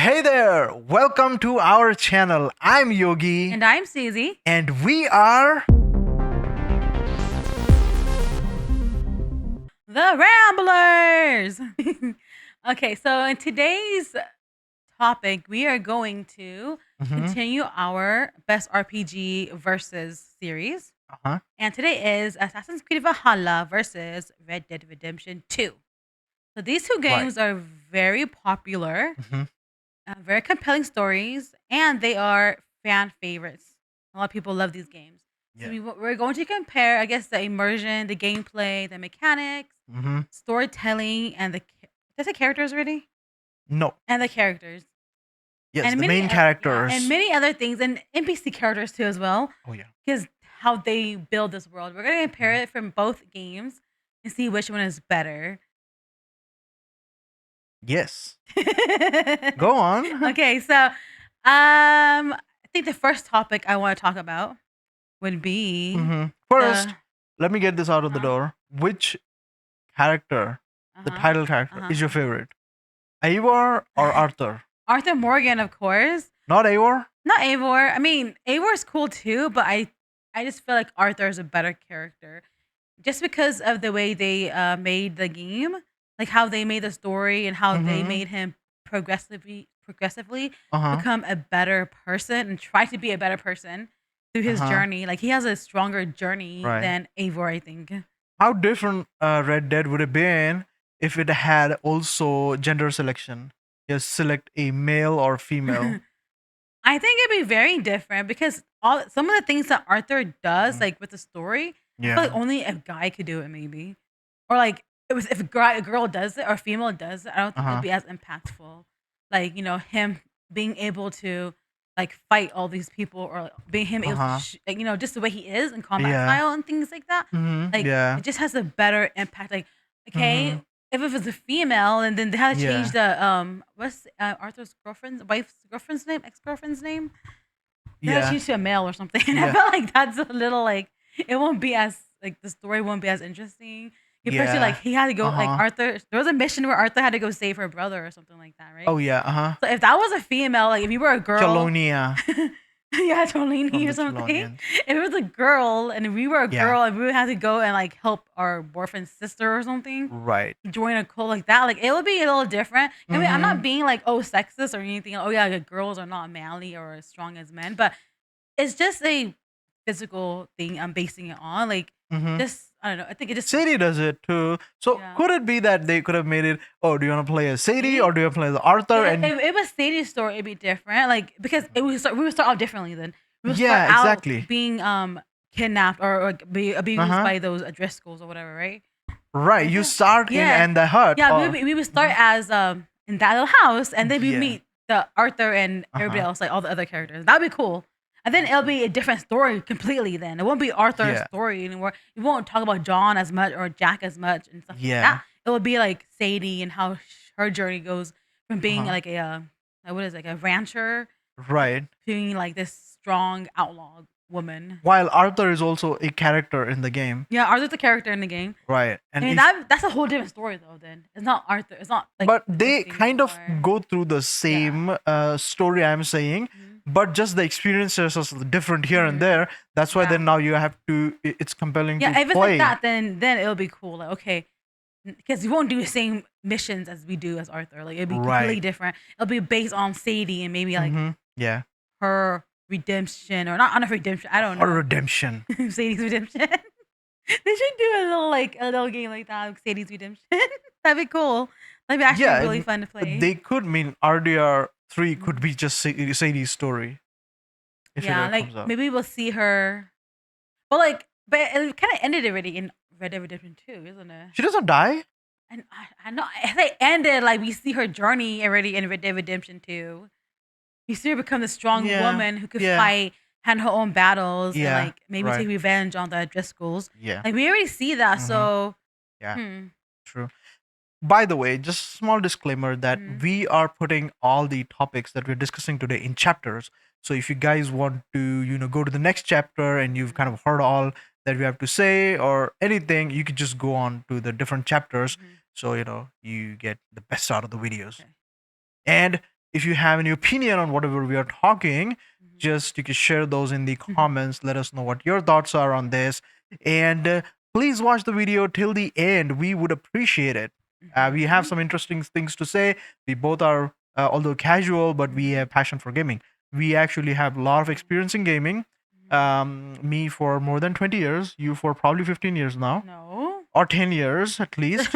Hey there! Welcome to our channel. I'm Yogi. And I'm Susie. And we are. The Ramblers! Okay, so in today's topic, we are going to continue our Best RPG versus series. And today is Assassin's Creed Valhalla versus Red Dead Redemption 2. So these two games are very popular, very compelling stories, and they are fan favorites. A lot of people love these games. So we're going to compare, I guess, the immersion, the gameplay, the mechanics, storytelling, and the characters already? No. And the characters. Yes, and the main characters. And many other things, and NPC characters too as well. Oh, yeah. Because how they build this world. We're going to compare it from both games and see which one is better. Yes. Go on. Okay, so I think the first topic I want to talk about would be First, let me get this out of the door. Which character, the title character, is your favorite? Eivor or Arthur? Arthur Morgan, of course. Not Eivor? Not Eivor. I mean, Eivor's cool too, but I just feel like Arthur is a better character. Just because of the way they made the game, like how they made the story and how they made him progressively become a better person and try to be a better person through his journey. Like he has a stronger journey than Eivor, I think. How different Red Dead would have been if it had also gender selection? You select a male or female. I think it'd be very different because some of the things that Arthur does, like with the story, I feel like only a guy could do it, maybe, or like if a girl does it or a female does it, I don't think it'd be as impactful. Like him being able to like fight all these people or being him able to just the way he is in combat style and things like that. Like it just has a better impact. Like okay. If it was a female, and then they had to change the what's Arthur's wife's girlfriend's name, ex-girlfriend's name. They had to change to a male or something. And I feel like that's a little like it won't be as like the story won't be as interesting. Especially like he had to go like Arthur. There was a mission where Arthur had to go save her brother or something like that, right? Oh yeah, So if that was a female, like if you were a girl, Chalonia. Yeah, Tolini or something. If it was a girl and we were a girl and we had to go and like help our boyfriend's sister or something, join a cult like that, like it would be a little different. I mean, I'm not being like sexist or anything. Oh yeah, like, girls are not manly or as strong as men, but it's just a physical thing I'm basing it on. Like just I don't know. I think it just Sadie does it too. So could it be that they could have made it? Oh, do you want to play as Sadie or do you want to play as Arthur? If it was Sadie's story, it'd be different. Like because we would start off differently then. We would start out being kidnapped or be abused by those Driscolls or whatever, right? Right. You start in the hut. Yeah, we would start as in that little house, and then we meet the Arthur and everybody else, like all the other characters. That'd be cool. And then it'll be a different story completely then. It won't be Arthur's story anymore. You won't talk about John as much or Jack as much and stuff like that. It will be like Sadie and how her journey goes from being like a rancher, right, to being like this strong outlaw woman. While Arthur is also a character in the game. Yeah, Arthur's a character in the game. Right. And I mean, that's a whole different story though then. It's not Arthur. It's not like... But they kind of go through the same story, I'm saying. But just the experiences are different here and there. That's why then now you have to... It's compelling to play. Yeah, if it's like that, then it'll be cool. Like, okay. Because you won't do the same missions as we do as Arthur. Like, it'll be completely different. It'll be based on Sadie and maybe like... her redemption, or not redemption. I don't know. Or redemption. Sadie's redemption. They should do a little game like that, like Sadie's redemption. That'd be cool. That'd be actually really fun to play. They could mean RDR2 could be just Sadie's story. Like maybe we'll see her. Well, like, but it kind of ended already in Red Dead Redemption 2, isn't it? She doesn't die. And I know they ended like we see her journey already in Red Dead Redemption 2. You see her become the strong woman who could fight, hand her own battles, and like maybe take revenge on the Driscolls. Yeah, like we already see that. So true. By the way, just a small disclaimer that we are putting all the topics that we're discussing today in chapters. So if you guys want to, go to the next chapter and you've kind of heard all that we have to say or anything, you could just go on to the different chapters. So you get the best out of the videos. And if you have any opinion on whatever we are talking, just you can share those in the comments. Let us know what your thoughts are on this, and please watch the video till the end. We would appreciate it. We have some interesting things to say. We both are, although casual, but we have passion for gaming. We actually have a lot of experience in gaming. Me for more than 20 years, you for probably 15 years now. No. Or 10 years at least.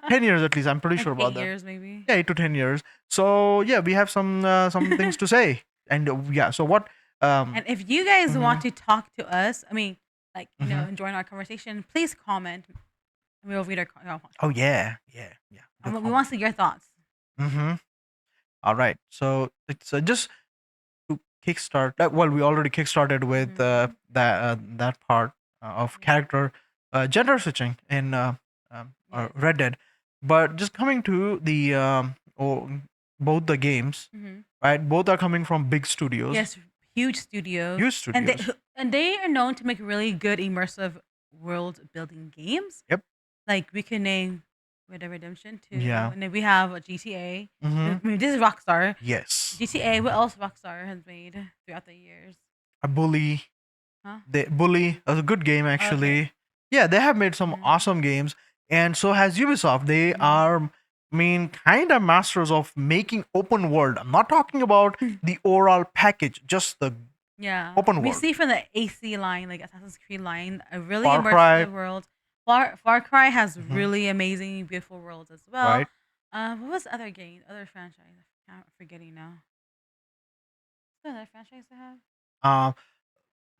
10 years at least, I'm pretty Like sure about 8 that. years maybe. Yeah, 8 to 10 years. So yeah, we have some things to say. And yeah, so what And if you guys want to talk to us, I mean, like, you know, join our conversation, please comment. And we'll read our comments. Oh yeah. We want to see your thoughts. All right. So it's just to kickstart that. Well, we already kickstarted with that part of character gender switching in Red Dead, but just coming to the both the games, right? Both are coming from big studios. Yes, huge studios. Huge studios. And they are known to make really good immersive world building games. Yep. Like we can name Red Dead Redemption 2. Yeah. And then we have a GTA. I mean, this is Rockstar. Yes. GTA, what else Rockstar has made throughout the years? A Bully. Huh? Bully is a good game actually. Okay. Yeah, they have made some awesome games, and so has Ubisoft. They are, I mean, kind of masters of making open world. I'm not talking about the overall package, just the open world. We see from the AC line, like Assassin's Creed line, a really immersive world. Far Cry has really amazing, beautiful worlds as well. Right. What was the other game, other franchise? I'm forgetting now. What's the other franchise they have?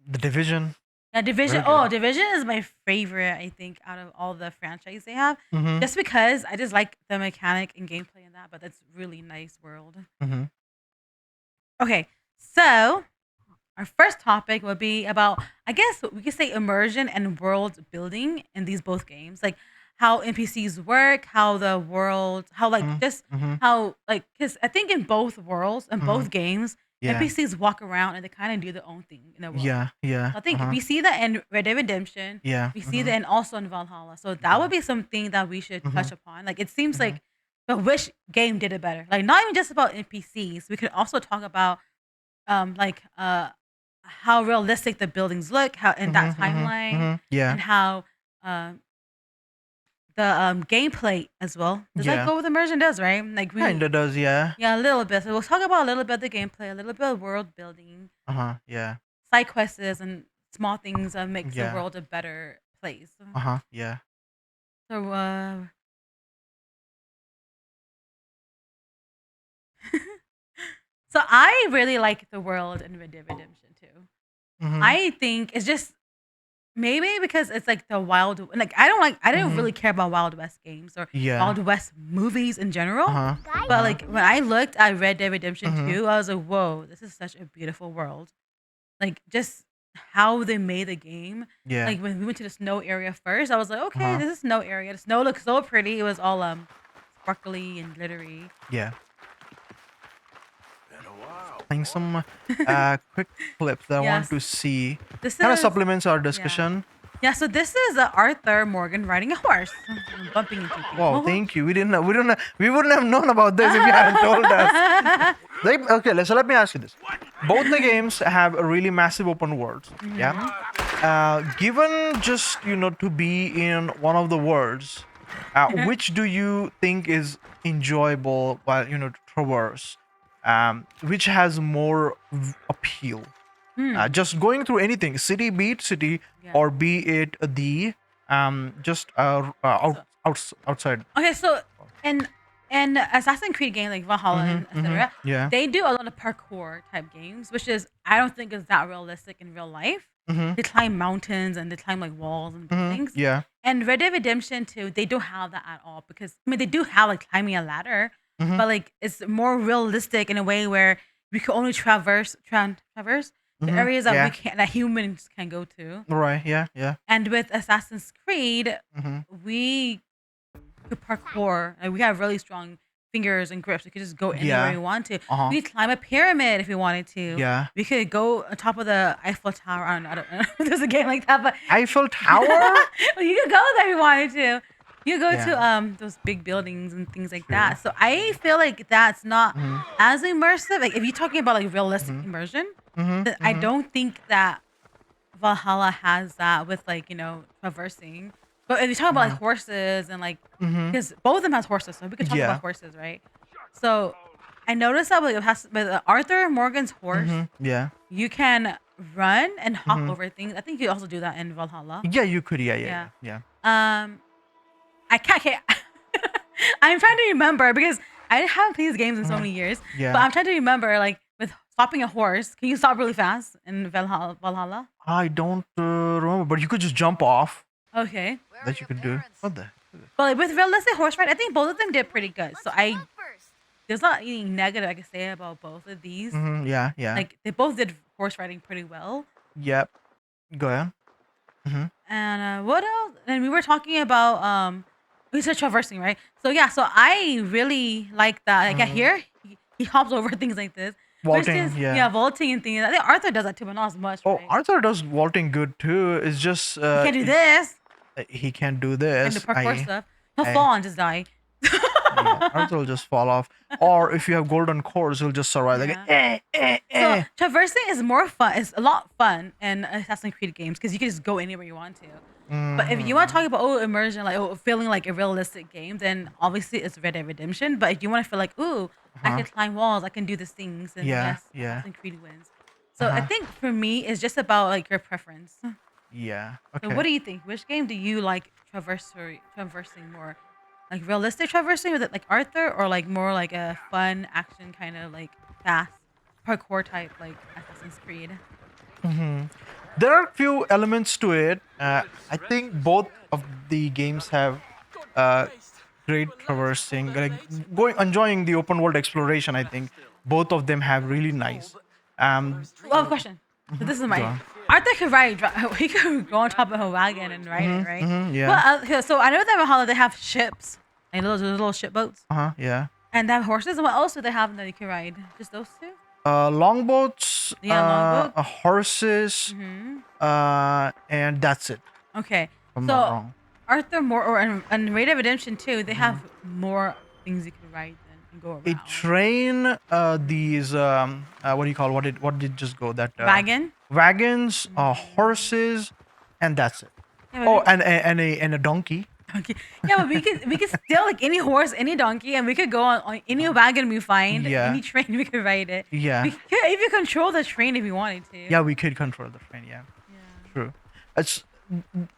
The Division. Yeah, Division. Oh, Division is my favorite, I think, out of all the franchise they have. Just because I just like the mechanic and gameplay in that, but that's really nice world. Okay, so our first topic would be about, I guess we could say, immersion and world building in these both games. Like how NPCs work, how the world, how like just how like, because I think in both worlds, in both games, NPCs walk around and they kind of do their own thing in the world. Yeah. So I think we see that in Red Dead Redemption. Yeah. We see that and also in Valhalla. So that would be something that we should touch upon. Like it seems like, but which game did it better? Like not even just about NPCs. We could also talk about how realistic the buildings look, how in that timeline, and how the gameplay as well. Does that go with immersion? Does, right? Like Kinda does, yeah. Yeah, a little bit. So we'll talk about a little bit of the gameplay, a little bit of world building. Yeah. Side quests and small things that makes the world a better place. Yeah. So so I really like the world in Red Dead Redemption 2. I think it's just maybe because it's like the wild, like I didn't really care about Wild West games or Wild West movies in general. But like when I looked at Red Dead Redemption 2, I was like, whoa, this is such a beautiful world. Like just how they made the game. Yeah. Like when we went to the snow area first, I was like, okay, this is snow area. The snow looks so pretty. It was all sparkly and glittery. Yeah. Playing some quick clips that I want to see. This kind of supplements our discussion. Yeah, so this is Arthur Morgan riding a horse, bumping into people. Wow, thank you. We wouldn't have known about this if you hadn't told us. Okay, so let me ask you this: both the games have a really massive open worlds. Yeah. Given just to be in one of the worlds, which do you think is enjoyable while to traverse? Which has more appeal? Just going through anything, city beat city, or be it the just outside. Okay, so and Assassin's Creed game like Valhalla, etc. They do a lot of parkour type games, which is I don't think is that realistic in real life. They climb mountains and they climb like walls and things. Yeah. And Red Dead Redemption 2, they don't have that at all because I mean they do have like climbing a ladder. But like it's more realistic in a way where we can only traverse the areas that humans can go to. Right. Yeah. And with Assassin's Creed, we could parkour. Like we have really strong fingers and grips. We could just go anywhere we want to. We could climb a pyramid if we wanted to. Yeah. We could go on top of the Eiffel Tower. I don't know if there's a game like that, but Eiffel Tower? well, you could go there if you wanted to. you go to those big buildings and things like that. So I feel like that's not as immersive. Like if you're talking about like realistic immersion, then I don't think that Valhalla has that with like traversing. But if you talk about like horses and like because both of them has horses, so we could talk about horses, right? So I noticed that like it has with Arthur Morgan's horse, Yeah. you can run and hop over things. I think you also do that in Valhalla. Yeah, you could. Yeah. I can't. I'm trying to remember because I haven't played these games in so many years. Yeah. But I'm trying to remember like with stopping a horse. Can you stop really fast in Valhalla? I don't remember, but you could just jump off. Okay. That you could do. What the? But like, with realistic horse ride, I think both of them did pretty good. So there's not anything negative I can say about both of these. Yeah. Like they both did horse riding pretty well. Yep. Go ahead. And what else? And we were talking about we said traversing, right? So yeah, so I really like that. Like here, he hops over things like this. Vaulting, vaulting and things. I think Arthur does that too, but not as much. Oh, right? Arthur does vaulting good too. It's just he can't do this. He can't do this. And the parkour stuff. He'll fall and just die. Arthur will just fall off. Or if you have golden cores, he'll just survive. Like, So traversing is more fun. It's a lot fun in Assassin's Creed games because you can just go anywhere you want to. But if you want to talk about immersion, like feeling like a realistic game, then obviously it's Red Dead Redemption. But if you want to feel like, I can climb walls, I can do these things, and yes, Assassin's Creed wins. So I think for me, it's just about like your preference. Yeah. Okay. So what do you think? Which game do you like traversing more? Like realistic traversing with it like Arthur, or like more like a fun action kind of like fast parkour type like Assassin's Creed? There are a few elements to it. I think both of the games have great traversing, like enjoying the open world exploration. I think both of them have really nice. Well, question. So this is my Arthur could ride. He could go on top of a wagon and ride it, right? Yeah. Well, so I know that Valhalla they have ships, like those little ship boats, Yeah. and they have horses. And what else do they have that you can ride? Just those two? Longboats. Longboat. Horses. And that's it. Okay. If I'm not wrong. Arthur and Red Dead Redemption 2, they have more things you can ride and go around. It train these what do you call what did just go that wagons, horses, and that's it. Yeah, and a donkey. Okay. Yeah, but we could still like any horse, any donkey, and we could go on any wagon we find, any train we could ride it. Yeah. We could even control the train if we wanted to. Yeah, we could control the train. Yeah. True. It's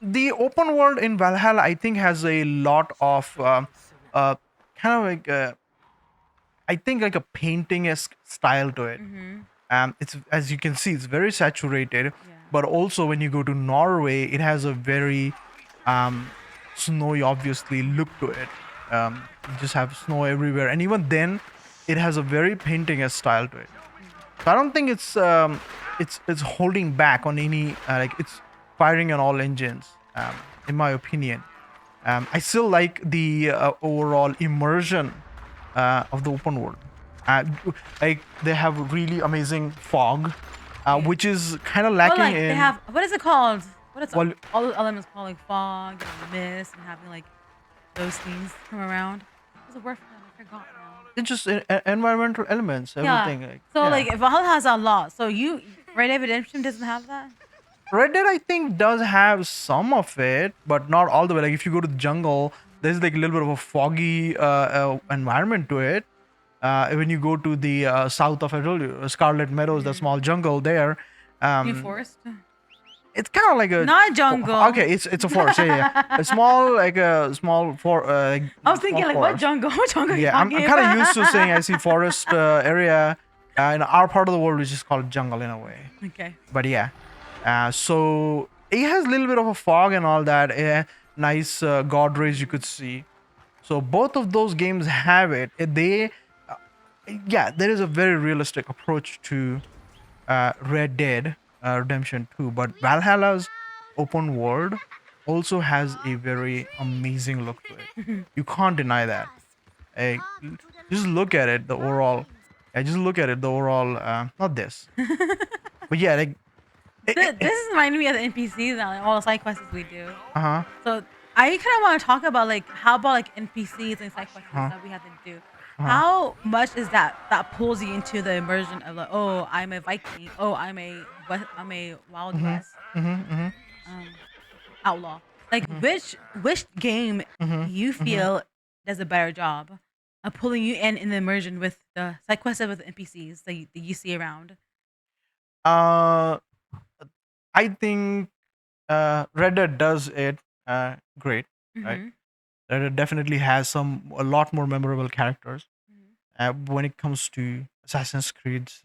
the open world in Valhalla. I think has a lot of kind of like I think like a painting-esque style to it. It's as you can see, it's very saturated. But also when you go to Norway, it has a very snowy, obviously, look to it. You just have snow everywhere, and even then, it has a very painting-esque style to it. So I don't think it's holding back on any like it's firing on all engines. In my opinion, I still like the overall immersion of the open world. Like they have really amazing fog, which is kind of lacking in. They have what is it called? What is all the elements called like fog and mist and having like those things come around. What's the word for that? I forgot now. It's just environmental elements, everything. Like, like Valhalla has a lot. So Red Dead Redemption doesn't have that. Red Dead, I think, does have some of it, but not all the way. Like if you go to the jungle, there's like a little bit of a foggy environment to it. When you go to the south of Scarlet Meadows, the small jungle there. New forest. It's kind of like a not jungle. Okay, it's a forest. Yeah. A small I was thinking like what jungle? What jungle? Yeah, I'm kind of used to saying I see forest area in our part of the world, which is called jungle in a way. Okay. But yeah, so it has a little bit of a fog and all that. Nice god rays you could see. So both of those games have it. There is a very realistic approach to Red Dead Redemption 2, but Valhalla's open world also has a very amazing look to it. You can't deny that. Just look at it, the overall. Just look at it, the overall. Not this, but yeah, like this is reminding me of the NPCs now, like all the side quests we do. Uh-huh. So I kind of want to talk about like how about like NPCs and side quests that we have to do. How much is that pulls you into the immersion of like, oh, I'm a Viking, oh, I'm a Wild West outlaw. Like which game you feel does a better job of pulling you in the immersion with the side quests with the NPCs that you see around? Uh, I think Red Dead does it great, right? Mm-hmm. Red Dead definitely has a lot more memorable characters. When it comes to Assassin's Creed's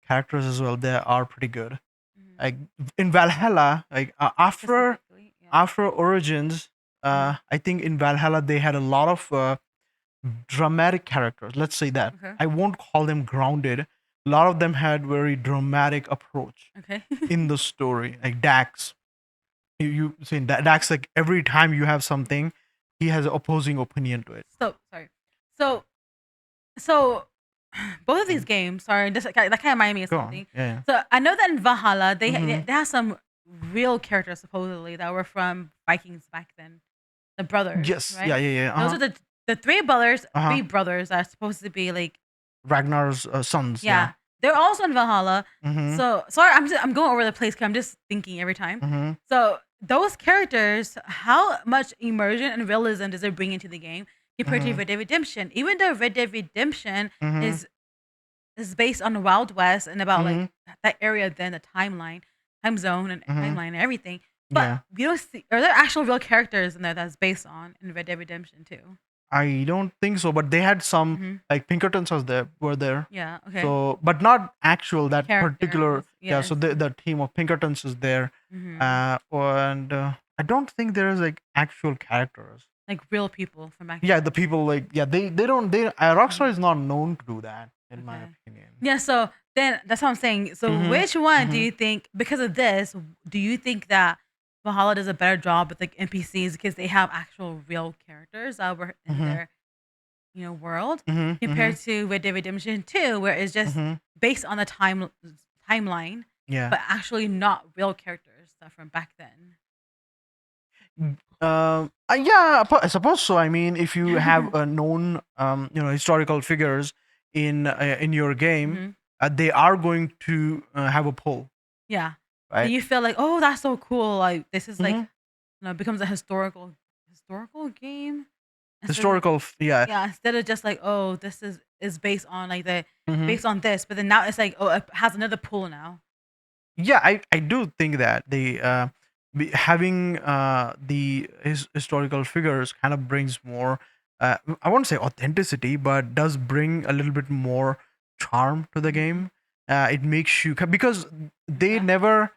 characters as well, they are pretty good. Mm-hmm. Like in Valhalla, like Specifically, yeah. after Origins, I think in Valhalla they had a lot of dramatic characters. Let's say that. Okay. I won't call them grounded. A lot of them had very dramatic approach Okay. in the story. Like Dax, you saying that Dax, like every time you have something, he has an opposing opinion to it. So sorry. So so both of these games, sorry, that kind of reminded me of Go something. on. Yeah. So I know that in Valhalla they Mhm. they have some real characters supposedly that were from Vikings back then, the brothers, Yes. right? Yeah. Yeah. Yeah. Those Uh-huh. are the three brothers, Uh-huh. three brothers that are supposed to be like Ragnar's sons. yeah. They're also in Valhalla. Mm-hmm. So sorry, I'm going over the place because I'm just thinking every time. Mm-hmm. So those characters, how much immersion and realism does it bring into the game compared to Red Dead Redemption? Even though Red Dead Redemption is based on the Wild West and about like that area, then the timeline, time zone, and timeline and everything. But Yeah. you don't see are there actual real characters in there that's based on in Red Dead Redemption too? I don't think so, but they had some like Pinkertons were there. Yeah. Okay. So, but not actual that particular. Characters, Yeah. So the team of Pinkertons is there, Mhm. and I don't think there is like actual characters. Like real people from back. Yeah, the people like they don't they Rockstar is not known to do that in my Okay. opinion. Yeah, so then that's what I'm saying. So which one do you think, because of this, do you think that Valhalla does a better job with like NPCs because they have actual real characters that were in their world compared to Red Dead Redemption 2, where it's just based on the timeline, Yeah. but actually not real characters that from back then. Yeah, I suppose so. I mean, if you have a known, historical figures in your game, they are going to have a pull, Yeah. right? And you feel like, oh, that's so cool. Like this is like becomes a historical game. Historical, yeah. Yeah, instead of just like, oh, this is based on like the Mhm. based on this, but then now it's like, oh, it has another pool now. Yeah, I do think that having the historical figures kind of brings more. I won't say authenticity, but does bring a little bit more charm to the game. It makes you because they Yeah. never.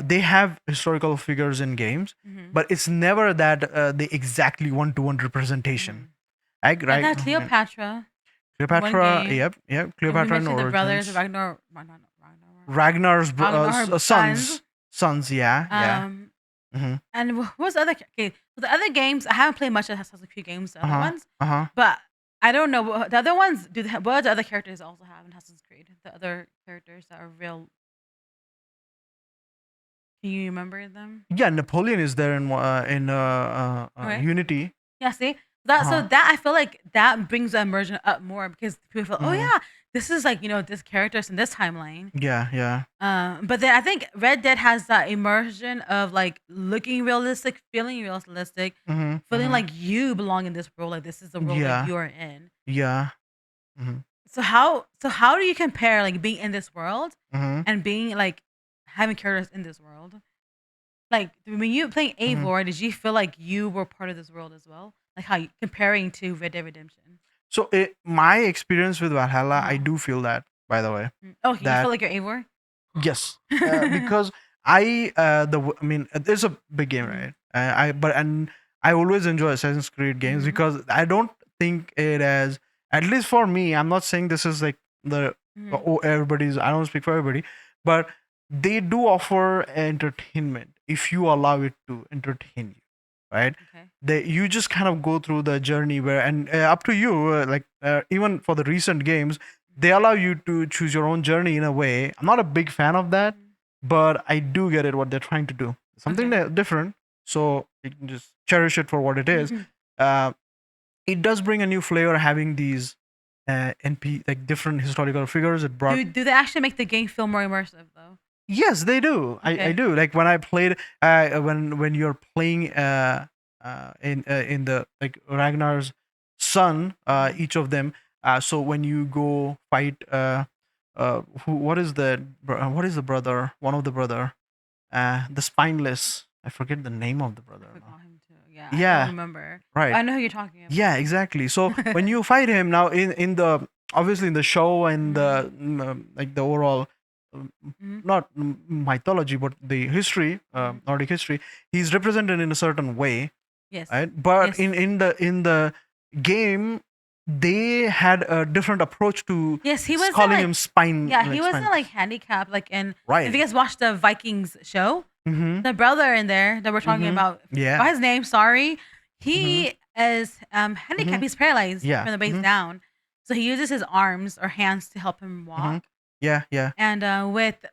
They have historical figures in games, but it's never that they exactly one-to-one representation. Right? Yeah, Right? that Cleopatra. Cleopatra. game. Yep. And we Cleopatra and mentioned the brothers, Origins. Ragnar's Ragnar's sons. sons. Yeah. Yeah. And what was the other? Okay, so the other games I haven't played much of Assassin's Creed games, the other ones, but I don't know the other ones. What do the other characters also have in Assassin's Creed? The other characters that are real. Can you remember them? Yeah, Napoleon is there in Okay. Unity. Yeah, see that. So that I feel like that brings the immersion up more because people feel, oh yeah, this is like this characters in this timeline. Yeah, yeah. But then I think Red Dead has that immersion of like looking realistic, feeling realistic, feeling like you belong in this world, like this is the world that you're in. Yeah. So how do you compare like being in this world and being like having characters in this world? Like when you playing Eivor, did you feel like you were part of this world as well? Like how comparing to Red Dead Redemption? So my experience with Valhalla, I do feel that. By the way. Oh, you feel like you're Eivor? Yes, because I mean it's a big game, right? I always enjoy Assassin's Creed games because I don't think it as, at least for me. I'm not saying this is like the everybody's. I don't speak for everybody, but they do offer entertainment if you allow it to entertain you, right? Okay. You just kind of go through the journey where, and up to you, even for the recent games, they allow you to choose your own journey in a way. I'm not a big fan of that, but I do get it what they're trying to do. Something different. so you can just cherish it for what it is. Uh, it does bring a new flavor having these NP like different historical figures. It brought Do they actually make the game feel more immersive though? yes, they do. I Okay. do. Like when I played, when you're playing in the like Ragnar's son, each of them. So when you go fight, what is what is the brother? One of the brother, the spineless. I forget the name of the brother I now. forgot him too. Yeah, I don't Yeah, remember. right. I know who you're talking about. Yeah, exactly. So when you fight him now in the obviously in the show and the like the overall not mythology but the history, Nordic history, he's represented in a certain way, Yes. right? But Yes. in the game, they had a different approach to Yes, he wasn't calling like him spine. yeah, he like wasn't spine. like handicapped. Like in if Right. you guys watched the Vikings show, Mm-hmm. the brother in there that we're talking about, Yeah. his name, sorry, he is handicapped. He's paralyzed Yeah. from the base down, so he uses his arms or hands to help him walk. Yeah, yeah. And with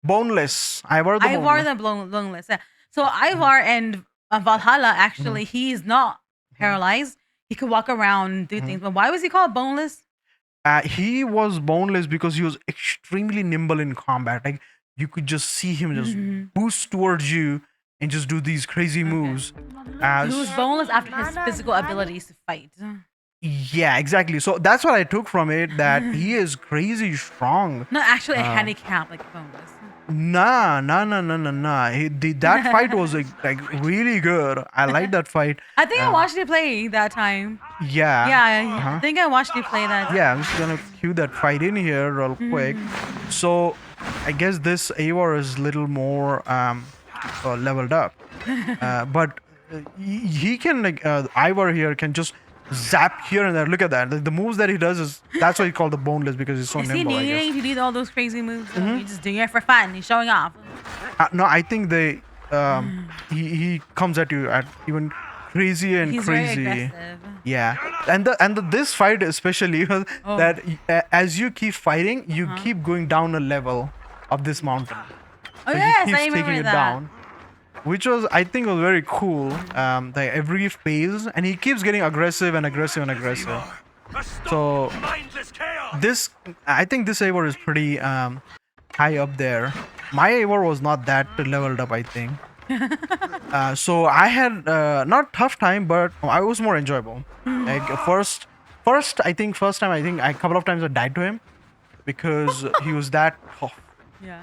Boneless. Eivor the Eivor boneless. the Boneless, yeah. So Eivor and Valhalla actually, he's not paralyzed. He could walk around, do things. But why was he called boneless? He was boneless because he was extremely nimble in combat. Like you could just see him just boost towards you and just do these crazy moves. He was boneless after his physical abilities to fight. Yeah, exactly. So that's what I took from it, that he is crazy strong. Not actually a handicap like boneless. Nah. That fight was like really good. I like that fight. I think I watched you play that time. Yeah. Yeah, I think I watched you play that. Yeah, I'm just gonna cue that fight in here real quick. So I guess this Eivor is a little more leveled up, but he can like Eivor here can just zap here and there. Look at that. The moves that he does that's why he called the boneless, because he's so Is he nimble. I guess. needing to do all those crazy moves? He's just doing it for fun. He's showing off. No, I think they he comes at you at even crazier and He's crazy. very aggressive. Yeah, and this fight especially that as you keep fighting, you keep going down a level of this mountain. Oh Like, yes, he I keeps remember taking it that. down, which was I think was very cool. Like every phase, and he keeps getting aggressive and aggressive and aggressive. So this, I think this Eivor is pretty high up there. My Eivor was not that leveled up, I think. So I had not tough time, but I was more enjoyable. Like first time I think a couple of times I died to him because he was that tough. Yeah.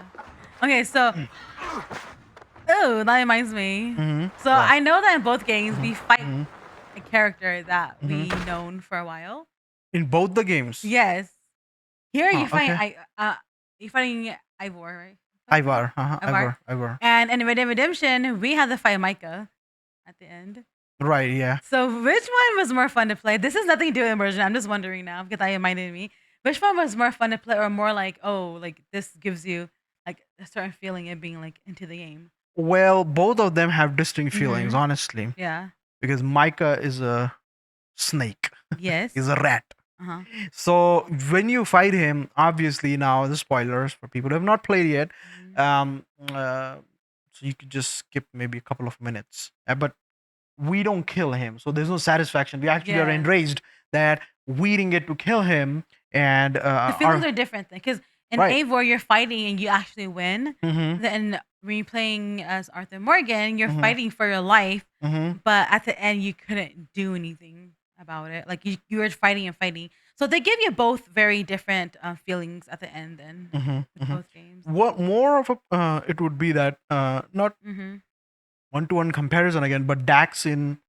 Okay, so. Oh, that reminds me. So What? I know that in both games we fight a character that we known for a while. In both the games. Yes. Here you fight okay. you're fighting Eivor, right? Ivar. Ivar. Ivar. And in Red Dead Redemption, we had to fight Micah at the end. Right, yeah. So which one was more fun to play? This has nothing to do with immersion. I'm just wondering now because that reminded me. Which one was more fun to play, or more like, oh, like this gives you like a certain feeling of being like into the game? Well, both of them have distinct feelings, honestly. Yeah. Because Micah is a snake. Yes. He's a rat. Uh-huh. So when you fight him, obviously now the spoilers for people who have not played yet, so you could just skip maybe a couple of minutes. But we don't kill him, so there's no satisfaction. We actually are Yeah. enraged that we didn't get to kill him, and The feelings are different because in Right. Eivor you're fighting and you actually win. Mhm. Then when you're playing as Arthur Morgan, you're Mhm. fighting for your life, Mhm. but at the end you couldn't do anything about it. Like you were fighting and fighting. So they give you both very different feelings at the end. Then with both games. What more of a it would be that not one-to-one comparison again, but Dax in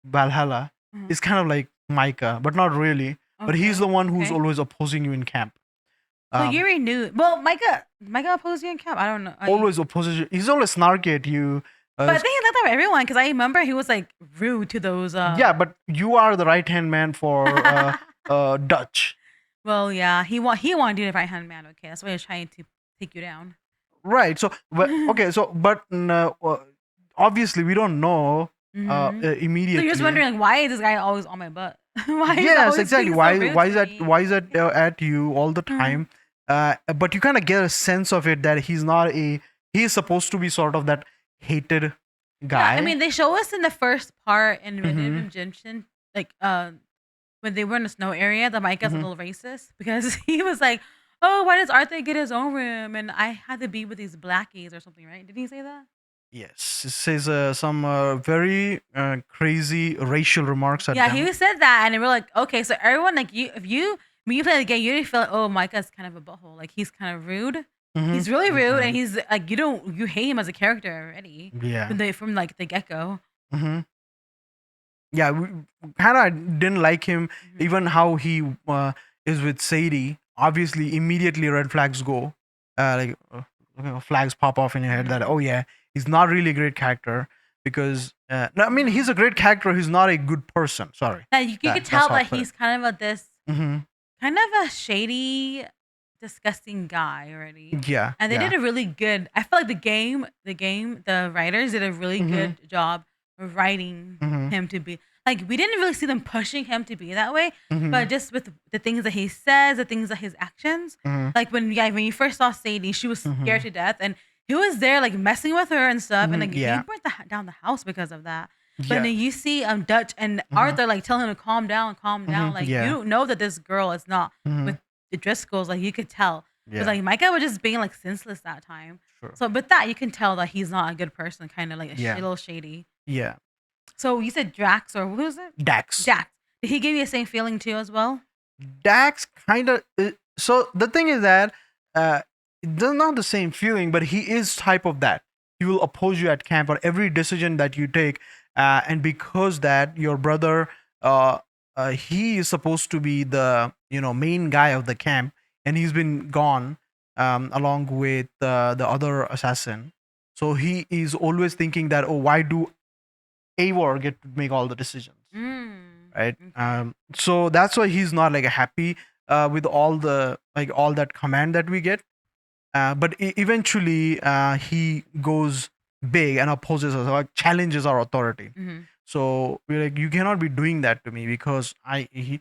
Valhalla is kind of like Micah, but not really. But he's the one who's Okay. always opposing you in camp. So you renewed. Well, Micah opposed you in camp. I don't know. Always opposes you. He's always snarky at you. But I think he like that with everyone because I remember he was like rude to those. Yeah, but you are the right hand man for Dutch. Well, yeah, he wanted you to be the right hand man. Okay, that's why he was trying to take you down. Right. So, but okay. So, but obviously, we don't know immediately. So you're just wondering like, why is this guy always on my butt? Why? Is he Yes, always exactly. being so Why? rude Why to is that? me? Why is that at you all the time? But you kind of get a sense of it that he's not a. He's supposed to be sort of that hated Yeah, guy. I mean, they show us in the first part in Red Dead Mhm. Redemption, like when they were in the snow area, the Micah's a Mhm. little racist because he was like, "Oh, why does Arthur get his own room and I had to be with these blackies or something?" Right? Did he say that? Yes, it says some very crazy racial remarks at Yeah, he them. said that, and we're like, okay, so everyone like you, if you when you play the game, you really feel like, oh, Micah's kind of a butthole, like he's kind of rude. Mhm. He's really rude, and Right. he's like you hate him as a character already Yeah. from like the get go. Mhm. Yeah, we kind of didn't like him. Even how he is with Sadie. Obviously, immediately red flags go. Like flags pop off in your head that, oh yeah, he's not really a great character because no, I mean he's a great character. He's not a good person. Sorry, Yeah, you could that's tell how I that put it. he's kind of a this Hmm. kind of a shady, disgusting guy already. Yeah, And they yeah. did a really good. I feel like the writers did a really Hmm. good job of writing Hmm. him to be like we didn't really see them pushing him to be that way, Hmm. but just with the things that he says, the things that his actions, Hmm. like when you first saw Sadie, she was scared Hmm. to death, and he was there like messing with her and stuff, and Hmm. like he Yeah, burnt down the house because of that. But yeah. then you see Dutch and Hmm. Arthur like telling him to calm Hmm. down. Like you Yeah. don't know that this girl is not Hmm. with the Driscolls. Like you could tell. But Yeah. like Micah was just being like senseless that time. Sure. So with that you can tell that he's not a good person, kind of like a Yeah. little shady. Yeah. So you said Drax or who's it? Dax. Jax. Did he give you the same feeling too as well? Dax kind of. So the thing is that they're not the same feeling, but he is type of that. He will oppose you at camp on every decision that you take, and because that your brother, uh, he is supposed to be the main guy of the camp, and he's been gone along with the other assassin. So he is always thinking that, oh, why do Eivor get to make all the decisions? Right. Okay. So that's why he's not like happy with all the all that command that we get. But eventually he goes big and opposes us, like challenges our authority. So we're like, you cannot be doing that to me because he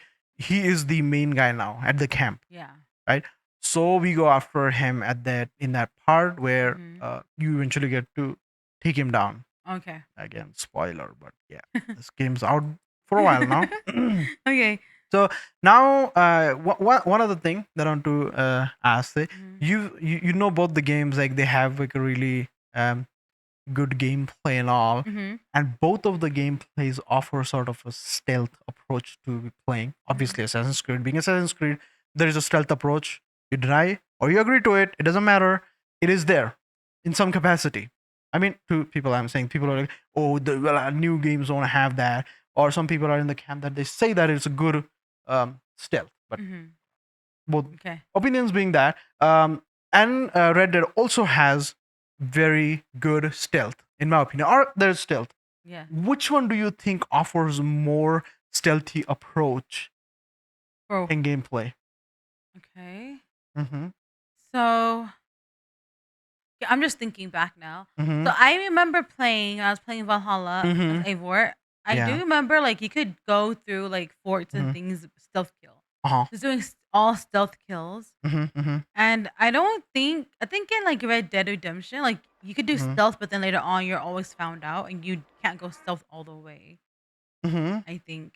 is the main guy now at the camp, Yeah. right? So we go after him at that in that part where you eventually get to take him down. Okay. Again, spoiler, but yeah, this game's out for a while now. Okay. So now, one other thing that I want to ask, you know both the games, like they have like a really good gameplay and all, and both of the gameplays offer sort of a stealth approach to playing. Obviously, Assassin's Creed being Assassin's Creed, there is a stealth approach. You deny or you agree to it, it doesn't matter. It is there in some capacity. I mean, to people, I'm saying people are like, oh, new games don't have that, or some people are in the camp that they say that it's a good stealth, but both Okay. opinions being that, and Red Dead also has very good stealth, in my opinion. Or there's stealth. Yeah. Which one do you think offers more stealthy approach Bro. in gameplay? Okay. Mm-hmm. So yeah, I'm just thinking back now. Mm-hmm. So I remember I was playing Valhalla as Mm-hmm. Eivor. I do Yeah. remember like you could go through like forts and Mm-hmm. things stealth kill. Uh-huh. Just doing all stealth kills. Mm-hmm. Mm-hmm. And I think in like Red Dead Redemption, like you could do Mm-hmm. stealth, but then later on you're always found out and you can't go stealth all the way. Mm-hmm. I think.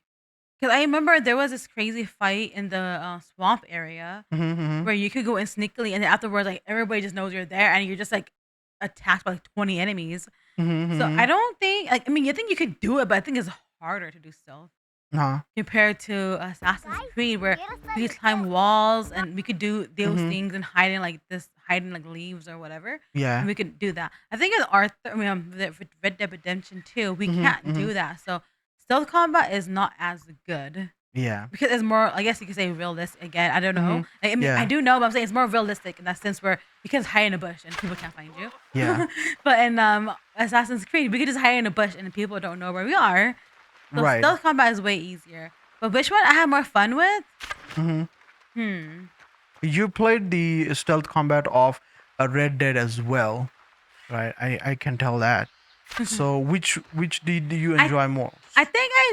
Because I remember there was this crazy fight in the swamp area Mm-hmm. where you could go in sneakily, and then afterwards, like everybody just knows you're there, and you're just like attacked by like 20 enemies. Mm-hmm. So I don't think, like, I mean, you think you could do it, but I think it's harder to do stealth Uh-huh. compared to Assassin's Creed, where we could climb walls and we could do those things and hiding like leaves or whatever. Yeah. And we could do that. I think in with Red Dead Redemption 2, we can't do that. So stealth combat is not as good. Yeah. Because it's more, I guess you could say realistic again. I don't know. Like, I mean, Yeah. I do know, but I'm saying it's more realistic in that sense where you can just hide in a bush and people can't find you. Yeah. But in Assassin's Creed, we could just hide in a bush and people don't know where we are. So Right. stealth combat is way easier. But which one I had more fun with? Mm-hmm. You played the stealth combat of Red Dead as well, right? I can tell that. So which did you enjoy more? I think I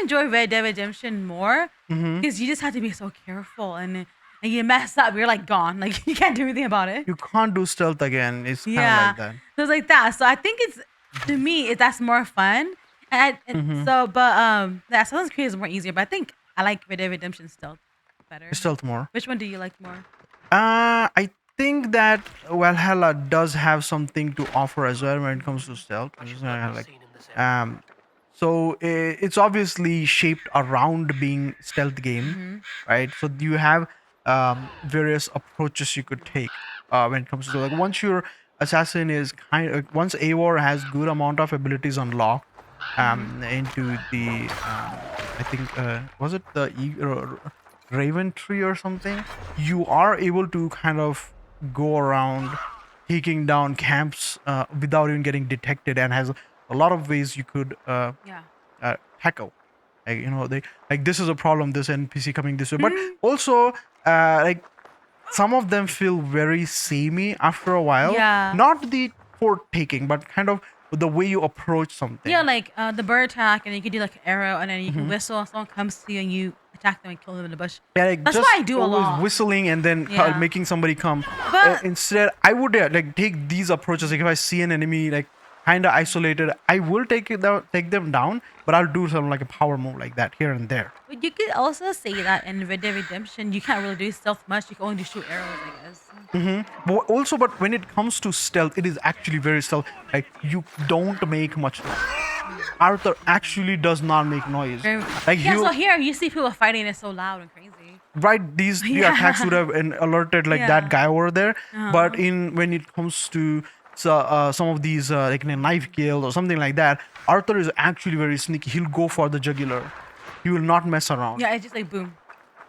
enjoy Red Dead Redemption more because you just have to be so careful and and you mess up, you're like gone. Like you can't do anything about it. You can't do stealth again. It's kind of Yeah. like that. So it's like that. So I think it's to me that's more fun. And so but yeah, Assassin's Creed is more easier, but I think I like Red Dead Redemption Stealth better. Stealth more. Which one do you like more? I think that Valhalla does have something to offer as well when it comes to stealth. It's just like, um, so it's obviously shaped around being stealth game, right? So you have various approaches you could take when it comes to like once your assassin is once Eivor has good amount of abilities unlocked into the I think was it the Raven tree or something, you are able to kind of go around taking down camps without even getting detected, and has a lot of ways you could Yeah. tackle. Like, they like this is a problem. This NPC coming this way, but also like some of them feel very samey after a while. Yeah. Not the port taking, but kind of the way you approach something. Yeah, like the bird attack, and you can do like an arrow, and then you can whistle. Someone comes to you, and you attack them and kill them in the bush. Yeah, like That's just what I do a always lot. whistling and then Yeah. making somebody come. But Instead, I would like take these approaches. Like if I see an enemy like kind of isolated, I will take them down, but I'll do something like a power move like that here and there. But you could also say that in Red Dead Redemption, you can't really do stealth much. You can only do shoot arrows, I guess. But when it comes to stealth, it is actually very stealth. Like you don't make much noise. Arthur actually does not make noise. Like Yeah, so here you see people fighting, it's so loud and crazy. right, these three Yeah. attacks would have alerted like that Yeah. guy over there. Uh-huh. But when it comes to some of these like a knife kill or something like that, Arthur is actually very sneaky. He'll go for the jugular. He will not mess around. Yeah, it's just like boom.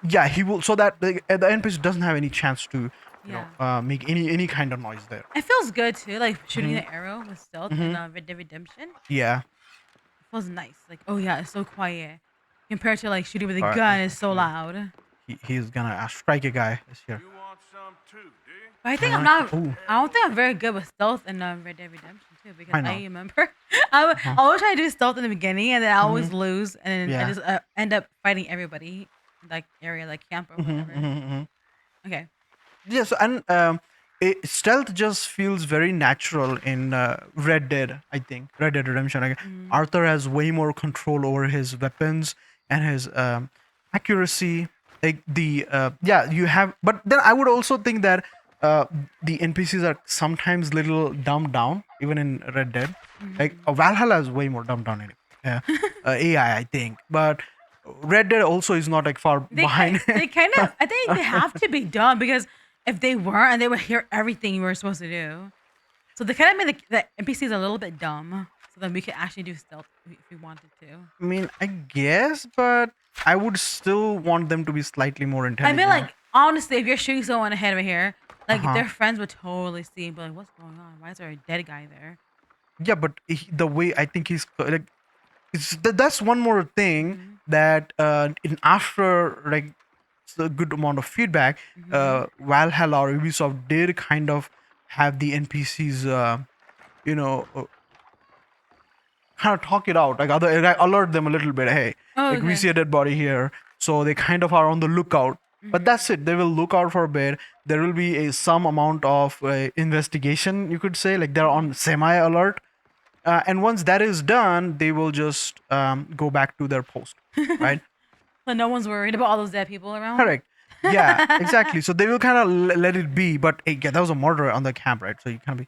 Yeah, he will, so that the NPC doesn't have any chance to Yeah. make any kind of noise there. It feels good too, like shooting the arrow with stealth in Red Dead Redemption. Yeah. It feels nice. Like, oh yeah, it's so quiet. Compared to like shooting with a Alright, gun, it's so loud. He's gonna strike a guy this year. You want some too, do you? But I think I'm Alright, not. ooh. I don't think I'm very good with stealth in Red Dead Redemption too, because I know. I remember I always try to do stealth in the beginning, and then I always lose, and then I Yeah. just end up fighting everybody in that area, like camp or whatever. Okay. Yes, and stealth just feels very natural in Red Dead. I think Red Dead Redemption. Like, Arthur has way more control over his weapons and his accuracy. Like you have. But then I would also think that the NPCs are sometimes little dumbed down, even in Red Dead. Like Valhalla is way more dumbed down in AI, I think. But Red Dead also is not like far behind. They kind of. I think they have to be done because if they weren't, and they would hear everything you were supposed to do, so they kind of made the NPCs a little bit dumb, so that we could actually do stealth if we wanted to. I mean, I guess, but I would still want them to be slightly more I intelligent. mean, like honestly, if you're shooting someone ahead of here, like Uh-huh. their friends would totally see and be like, "What's going on? Why is there a dead guy there?" Yeah, but the way I think he's like, that's one more thing that after like a good amount of feedback, Valhalla or Ubisoft did kind of have the NPCs, you know, kind of talk it out, like alert them a little bit. Hey, Oh, like we okay. see a dead body here, so they kind of are on the lookout. But that's it. They will look out for a bit. There will be some amount of investigation, you could say, like they're on semi alert. And once that is done, they will just go back to their post, right? So no one's worried about all those dead people around. Correct. Yeah, exactly. So they will kind of let it be. But hey, yeah, that was a murder on the camp, right? So you can be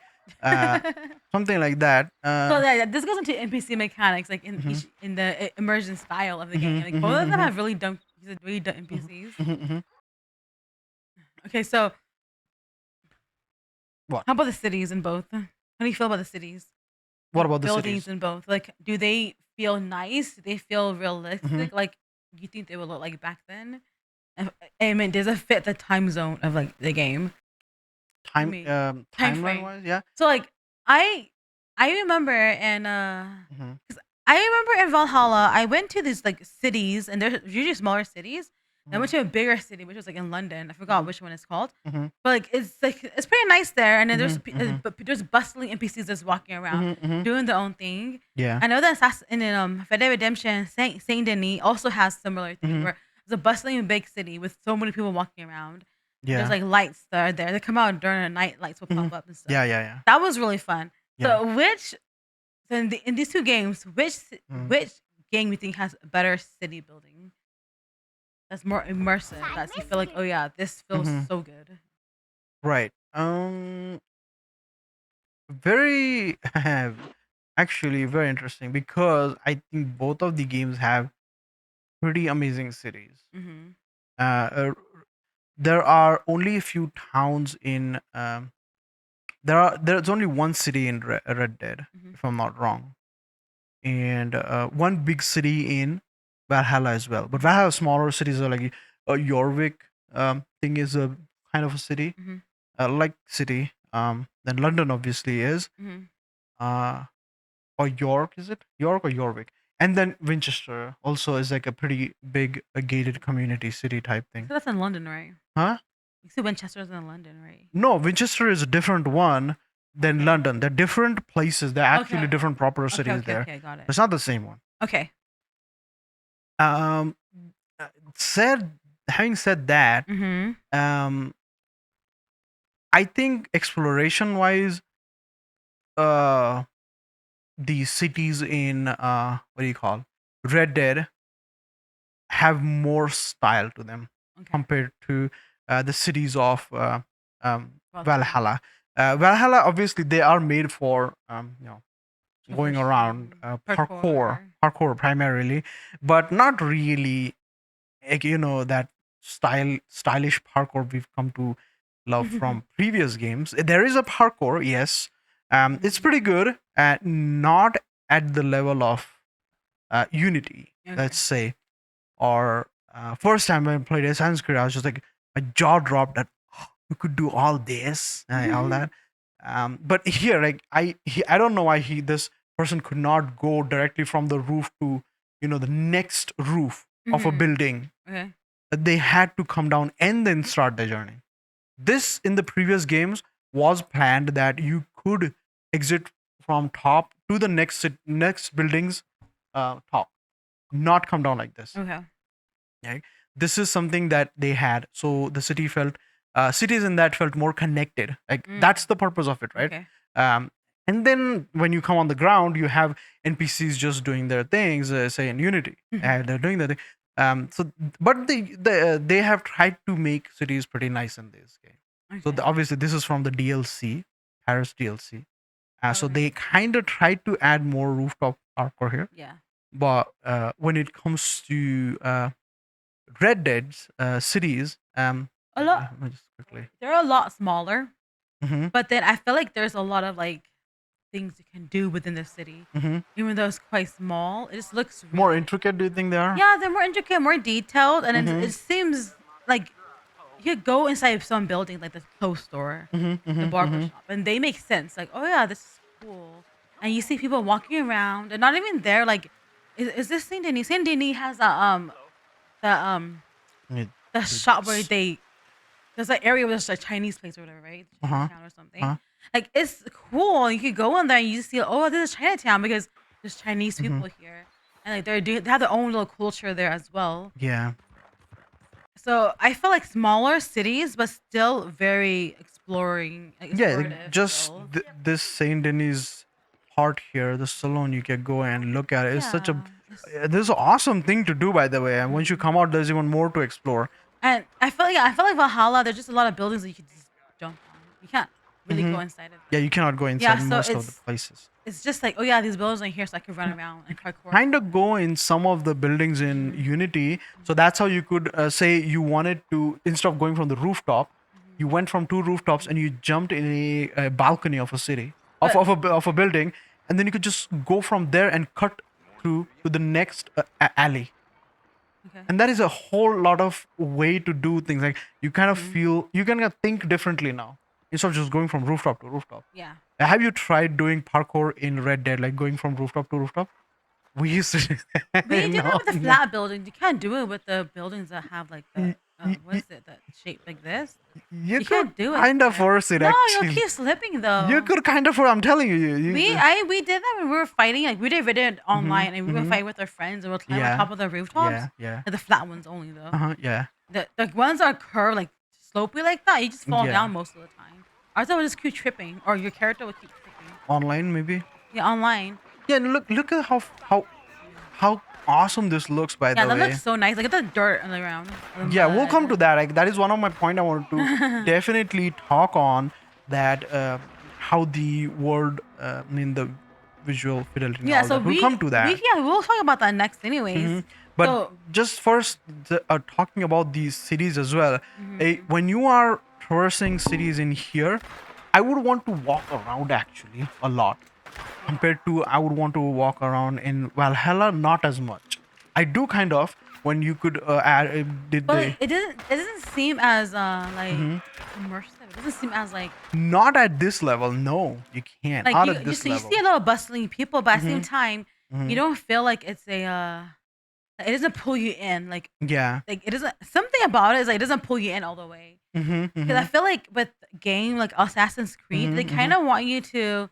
something like that. So yeah, this goes into NPC mechanics, like in the immersion style of the game. Like both of them have really dumb NPCs. Okay, so What? how about the cities in both? How do you feel about the cities? What about the buildings cities? in both? Like, do they feel nice? Do they feel realistic? Like you think they would look like back then? I mean, does it fit the time zone of like the game? Time me. timeline frame. wise, yeah. So like I remember and Mhm. I remember in Valhalla, I went to these like cities, and they're usually smaller cities. And I went to a bigger city, which was like in London. I forgot which one it's called, Mhm. but like it's pretty nice there. And then Mhm, but there's bustling NPCs just walking around Mhm. doing their own thing. Yeah. I know that in Red Dead Redemption, Saint Denis also has similar thing Mhm. where it's a bustling big city with so many people walking around. There's like lights that are there. They come out during the night. Lights will pop up and stuff. Yeah. That was really fun. Yeah. So in these two games, which game you think has a better city building? That's more immersive. That's you feel like, oh yeah, this feels so good. Right. Very actually very interesting because I think both of the games have pretty amazing cities. Mm-hmm. There are only a few towns in there's only one city in Red Dead, if I'm not wrong, and one big city in Valhalla as well. But Valhalla smaller cities are like Jorvik thing is a kind of a city, like city. Then London obviously is. Uh, or York, is it York or Jorvik? And then Winchester also is like a pretty big gated community city type thing. So that's in London, right? Huh? You see Winchester's in London, right? No, Winchester is a different one than London. They're different places. They're actually different proper cities there. Okay, got it. It's not the same one. Okay. Um, having said that, I think exploration wise, the cities in what do you call Red Dead have more style to them compared to the cities of Valhalla. Valhalla, obviously, they are made for going around parkour primarily, but not really like, that stylish parkour we've come to love from previous games. There is a parkour, yes. It's pretty good, not at the level of Unity, let's say. Or first time when I played Assassin's Creed, I was just like, my jaw dropped that you could do all this and all that. But here, like I don't know why this person could not go directly from the roof to the next roof of a building. Okay. They had to come down and then start the journey. This in the previous games was planned that you could exit from top to the next buildings top, not come down like this. Okay. Right? This is something that they had, so the cities in that felt more connected. Like that's the purpose of it, right? Okay. And then when you come on the ground, you have NPCs just doing their things, say in Unity, and they're doing their thing. But they have tried to make cities pretty nice in this game. Okay. So obviously this is from the DLC, Paris DLC. So they kind of tried to add more rooftop parkour here. Yeah. But when it comes to Red Dead's cities, a lot. just quickly. They're a lot smaller, but then I feel like there's a lot of like things you can do within the city. Even though it's quite small, it just looks really more intricate. Do you think they are? Yeah, they're more intricate, more detailed, and it seems like you could go inside some building like the clothes store, the barber shop, and they make sense. Like, oh yeah, this is cool. And you see people walking around, and not even there. Like, is this Saint Denis? Saint Denis has the shop where there's an area where there's a Chinese place or whatever, right? Chinatown or something. Like, it's cool. You could go in there and you see, oh, this is Chinatown because there's Chinese people here, and like they have their own little culture there as well. Yeah. So I feel like smaller cities, but still very exploring. Just this Saint Denis part here, the salon you can go and look at it. It's such a this is an awesome thing to do, by the way. And once you come out, there's even more to explore. And I feel like Valhalla, there's just a lot of buildings that you can just jump on. You can't really go inside of it. Yeah, you cannot go inside most of the places. It's just like, oh yeah, these buildings are here, so I can run around and parkour. Kind of go in some of the buildings in Unity. So that's how you could say you wanted to, instead of going from the rooftop, you went from two rooftops and you jumped in a balcony of a city, of a building, and then you could just go from there and cut through to the next alley. Okay. And that is a whole lot of way to do things. Like you kind of feel, you can think differently now instead of just going from rooftop to rooftop. Yeah. Have you tried doing parkour in Red Dead, like going from rooftop to rooftop? We used to. We did it with the flat buildings. You can't do it with the buildings that have like the what is it? That shape like this. You could do it. Kind of force it. No, actually. you'll keep slipping though. You could kind of. I'm telling you. We did that when we were fighting. Like we did it online, and we would fight with our friends, and we'll climb on top of the rooftops. Yeah. The flat ones only though. Yeah. The ones that are curved, like slopey like that, you just fall Yeah. down most of the time. Arthur would just keep tripping, or your character would keep tripping. Online maybe. Yeah, online. Yeah, and look at how awesome this looks, by Yeah, the that way. looks so nice. Look at the dirt on the ground. The Yeah, we'll come to mud. that. Like, that is one of my point I wanted to definitely talk on, that how the world, I mean, the visual fidelity and Yeah, all so that. We'll come to that. we'll talk about that next, anyways. But So, just first, talking about these cities as well. mhm. When you are traversing cities in here, I would want to walk around actually a lot, Yeah. compared to I would want to walk around in Valhalla. Not as much. I do kind of, when you could add did But they. like, it doesn't seem as like Mhm. immersive. It doesn't seem as like Not at this level. No, you can't. Not at you this so you level. see a lot of bustling people, but at the same Mhm. time, you Mhm. don't feel like it's a it doesn't pull you in. Yeah. Like it doesn't, something about it is like it doesn't pull you in all the way. Mhm. Because I Mhm. feel like with game like Assassin's Creed, they Mhm. kind Mhm. of want you to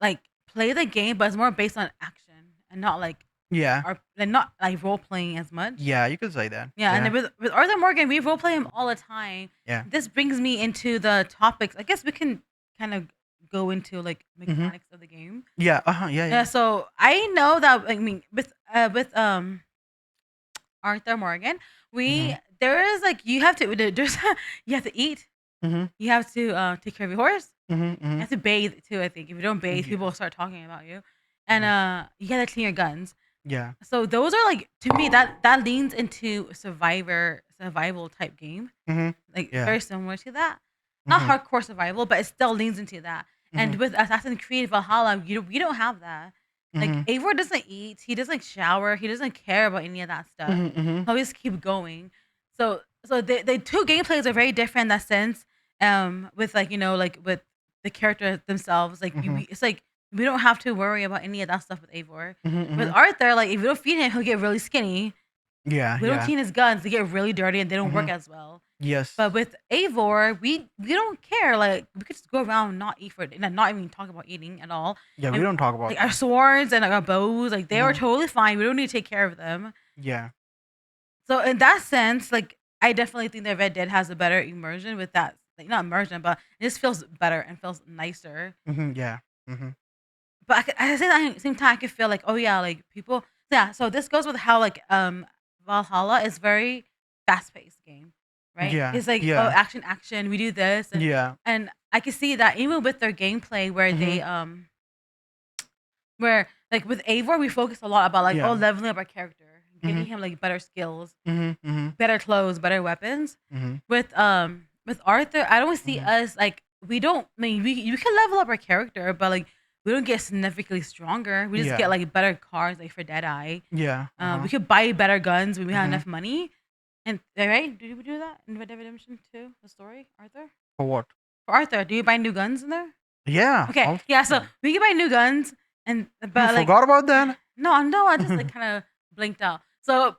like play the game, but it's more based on action and not like Yeah. not like role playing as much. Yeah. You could say that. Yeah, and then with Arthur Morgan, we role play him all the time. Yeah. This brings me into the topics. I guess we can kind of go into like Mhm. mechanics of the game. Yeah. Yeah. Yeah, Yeah. so I know that, I mean, with Arthur Morgan, we Mhm. there is like you have to there's you have to eat, Mhm. you have to take care of your horse, Mhm. you Mhm. have to bathe too. I think if you don't bathe, people will Yes. start talking about you, and Mhm. you gotta clean your guns. Yeah. So those are like, to me, that leans into survival type game, Mhm. like Yeah. very similar to that. Not Mhm. hardcore survival, but it still leans into that. And Mhm. with Assassin's Creed Valhalla, we don't have that. Like Mhm. Eivor doesn't eat, he doesn't shower, he doesn't care about any of that stuff. Mhm. Mhm. He'll just keep going. So the two gameplays are very different in that sense. With like, like with the characters themselves, like Mhm. it's like we don't have to worry about any of that stuff with Eivor. Mhm. With Mhm. Arthur, like if you don't feed him, he'll get really skinny. Yeah. We don't Yeah. clean his guns; they get really dirty and they don't work Mhm. as well. Yes. But with Eivor, we don't care. Like we could just go around and not eat for it, and not even talk about eating at all. Yeah. We And don't talk about like our that. swords and like, our bows, like they are Mhm. totally fine. We don't need to take care of them. Yeah. So in that sense, like I definitely think that Red Dead has a better immersion with that. Like not immersion, but it just feels better and feels nicer. Mhm. Yeah. Mhm. But at the same time, I could feel like, oh yeah, like people. Yeah. So this goes with how like Valhalla is very fast paced game, right? Yeah. It's like, oh, Yeah. action, action. We do this, Yeah. and I can see that even with their gameplay, where Mhm. they where like with Eivor, we focus a lot about like, oh, Yeah. leveling up our character, getting Mhm. him like better skills, Mhm. Mhm. better clothes, better weapons. Mhm. With Arthur, I don't see Mhm. us like, we don't, I mean, we can level up our character, but like we don't get significantly stronger. We just get Yeah. like better cars, like for Deadeye. Yeah. We Uh-huh. could buy better guns when we have Mhm. enough money. And right, did we do that in Red Dead Redemption 2, the story, Arthur? For what? For Arthur, do you buy new guns in there? Yeah. Okay, All the yeah. So time. we can buy new guns, and You but like, forgot about that? no, I just like kind of blinked out. So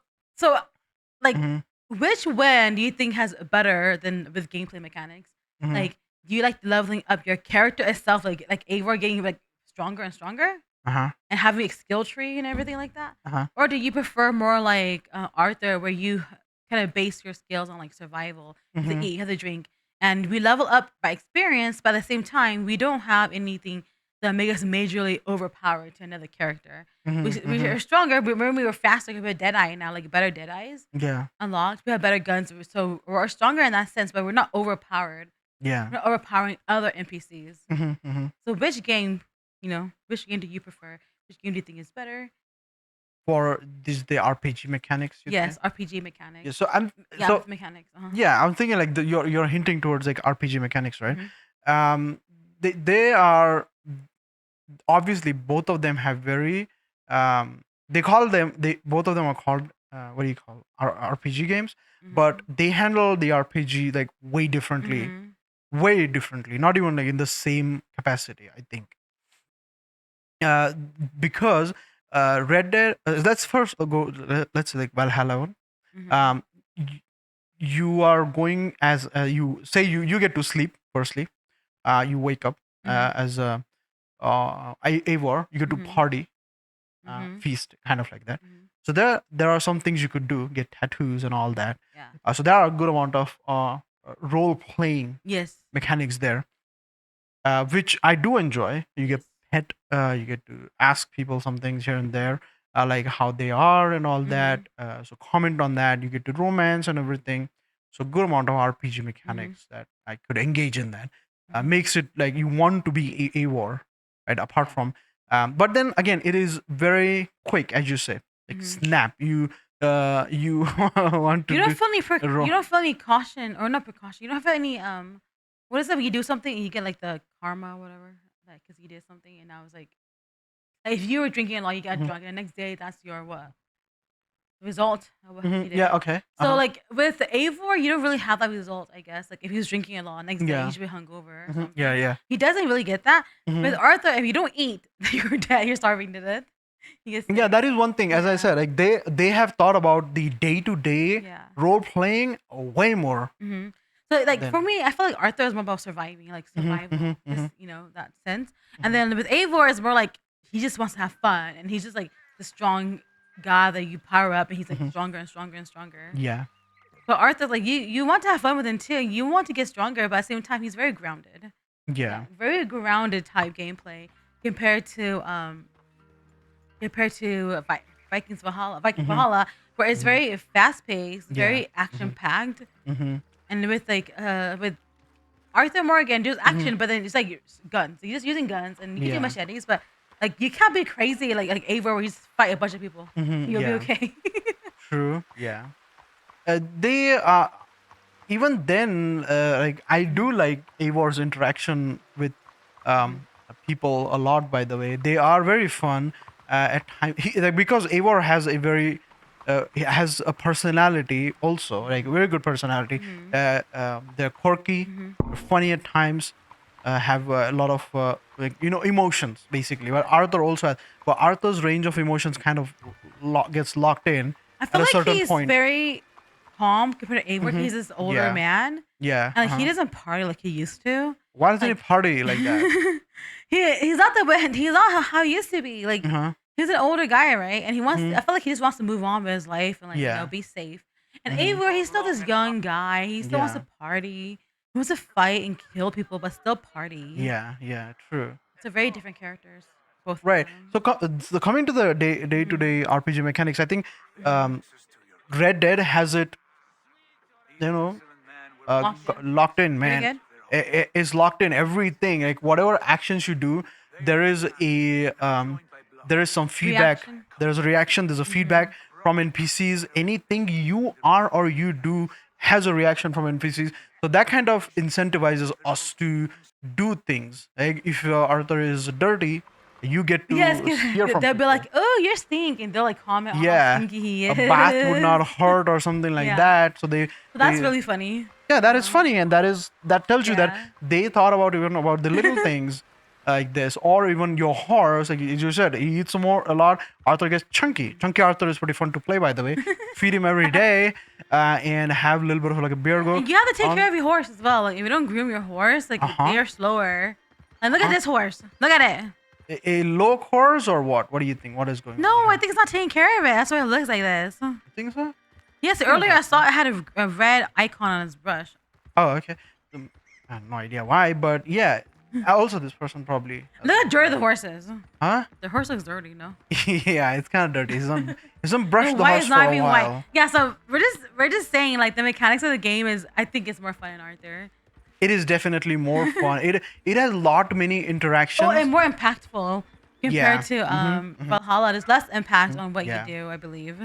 like, Mhm. which one do you think has better than with gameplay mechanics? Mhm. Like, do you like leveling up your character itself, like Eivor getting like stronger and stronger, Uh-huh. and having a skill tree and everything like that? Uh-huh. Or do you prefer more like Arthur, where you kind of base your skills on like survival? You have to Mhm. eat, you have to drink, and we level up by experience. But at the same time, we don't have anything that make us majorly overpowered to another character. Mhm. We Mhm. are stronger, but remember we were faster. We have Deadeye now, like better Deadeyes Yeah. unlocked. We have better guns, so we're stronger in that sense. But we're not overpowered. Yeah. We're not overpowering other NPCs. Mhm. Mhm. So which game do you prefer? Which game do you think is better? For the RPG mechanics, you Yes, think? RPG Yeah. mechanics. So I'm Yeah, so with mechanics. yeah. I'm thinking like you're hinting towards like RPG mechanics, right? Mhm. They are obviously, both of them have very they call them, they both of them are called what do you call RPG games, but they handle the RPG like way differently, Mhm. way differently, not even like in the same capacity, I think. uh because Red Dead, let's first go, let's say like Valhalla one. Mhm. um y- you are going as you say, you get to sleep firstly, you wake up Mhm. as a Eivor, you get to Mhm. party, Mhm. feast, kind of like that. Mhm. So there are some things you could do, get tattoos and all that. Yeah. So there are a good amount of role playing Yes. mechanics there, which I do enjoy. You get pet, you get to ask people some things here and there, like how they are and all that. So comment on that. You get to romance and everything. So good amount of RPG mechanics that I could engage in that. Makes it like you want to be a war, right? Apart from, but then again, it is very quick, as you say, like snap. You want to You don't do feel any ro- you don't feel any caution or not precaution. You don't have any what is it when you do something and you get like the karma or whatever, like because you did something and I was like if you were drinking a lot, you got drunk, and the next day that's your what result of what you did. yeah, okay. So like with Eivor, you don't really have that result, I guess. Like if he was drinking a lot, next day Yeah. he should be hungover. Or Mhm. something. Yeah. He doesn't really get that. Mhm. With Arthur, if you don't eat, you're dead. You're starving to death. He gets Yeah, sick. that is one thing. As I said, like they have thought about the day to day Yeah. role playing way more. So like Then- for me, I feel like Arthur is more about surviving, like survival, mhm, just you know that sense. And then with Eivor, it's more like he just wants to have fun, and he's just like the strong guy that you power up, and he's like stronger and stronger and stronger. Yeah. But Arthur, like you want to have fun with him too. You want to get stronger, but at the same time, he's very grounded. Yeah. Very grounded type gameplay compared to Vikings Valhalla, Valhalla, where it's very fast paced, very action packed, and with Arthur Morgan, there's action, but then it's like guns. You're just using guns and you can do machetes, but like you can't be crazy like Eivor where you just fight a bunch of people. You'll be okay. True. Yeah. They even then, like I do like Eivor's interaction with people a lot. By the way, they are very fun at times. Like, because Eivor has a very he has a personality also, like very good personality. They're quirky, funny at times. Have a lot of like emotions basically. But Arthur also has. But Arthur's range of emotions kind of gets locked in I at feel a like certain he's point. very calm compared to Eivor. He's this older Yeah. man. Yeah. And like, he doesn't party like he used to. Why doesn't like- he party like that? He's not the way he's not how he used to be. Like he's an older guy, right? And he wants I feel like he just wants to move on with his life and like Yeah. be safe. And Eivor, he's still this young guy. He still wants Yeah. to party. He wants to fight and kill people, but still party. Yeah, true. It's a very different characters. Both of Right. them. So coming to the day to day RPG mechanics, I think Red Dead has it, locked in, Pretty man. good. Is locked in everything. Like whatever actions you do, there is some feedback. Reaction. There's a reaction. There's a feedback from NPCs. Anything you are or you do has a reaction from NPCs. So that kind of incentivizes us to do things. Like if Arthur is dirty, you get to Yes, hear from they'll be people. like, "Oh, you're stink," and they'll like comment on how Yeah, stinky he a is. bath would not hurt or something like Yeah. that. So they. So that's they- really funny. yeah, that is funny, and that tells you Yeah. that they thought about even about the little things like this, or even your horse. Like you said, he eats a lot. Arthur gets chunky. Chunky Arthur is pretty fun to play, by the way. Feed him every day, and have a little bit of like a beer go. And you have to take on. care of your horse as well. Like if you don't groom your horse, like Uh-huh. they are slower. And look at this horse. Look at it. A low horse or what? What do you think? What is going No, on? I think it's not taking care of it. That's why it looks like this. You think so? Yes, earlier I saw it had a red icon on its brush. Oh, okay. I have no idea why, but yeah. Also, this person probably. Look how dirty the horse is. Huh? The horse looks dirty, no? Yeah, it's kind of dirty. He's on brush the White horse is for not a even while. white. Yeah, so we're just saying like the mechanics of the game is I think it's more fun in Arthur. It is definitely more fun. It has lot many interactions. Oh, and more impactful compared Yeah. to Valhalla. There's less impact on what Yeah. you do, I believe.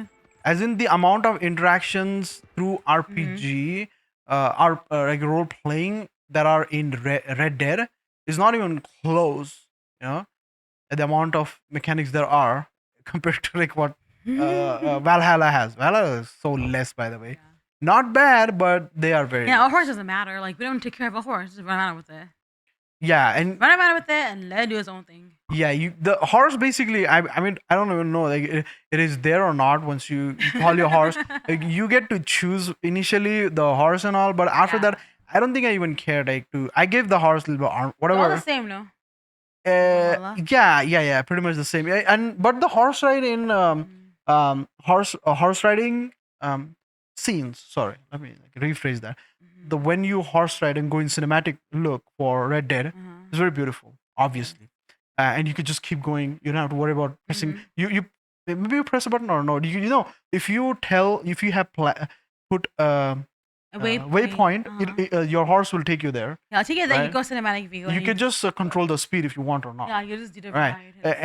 As in the amount of interactions through RPG, like role playing that are in Red Dead is not even close. The amount of mechanics there are compared to like what Valhalla has. Valhalla is so less, by the way. Not bad, but they are very. Yeah, a horse doesn't matter. Like we don't take care of a horse, just run around with it. Yeah, and Run around with it and let it do its own thing. yeah, the horse basically. I mean, I don't even know like it is there or not. Once you call your horse, like, you get to choose initially the horse and all, but after Yeah. that, I don't think I even cared. Like I gave the horse a little bit arm, They're all whatever. the same, no? Uh, yeah, pretty much the same. And but the horse ride in horse riding scenes. Sorry, let me rephrase that. Mhm. The when you horse ride and go in cinematic look for Red Dead, it's very beautiful, obviously, and you could just keep going. You don't have to worry about pressing. Mhm. You maybe you press a button or not. If you have put A waypoint. waypoint, your horse will take you there. Yeah, I'll take it that you Right. go cinematic view. You and can just control the speed if you want or not. Yeah, you just do the Right. ride.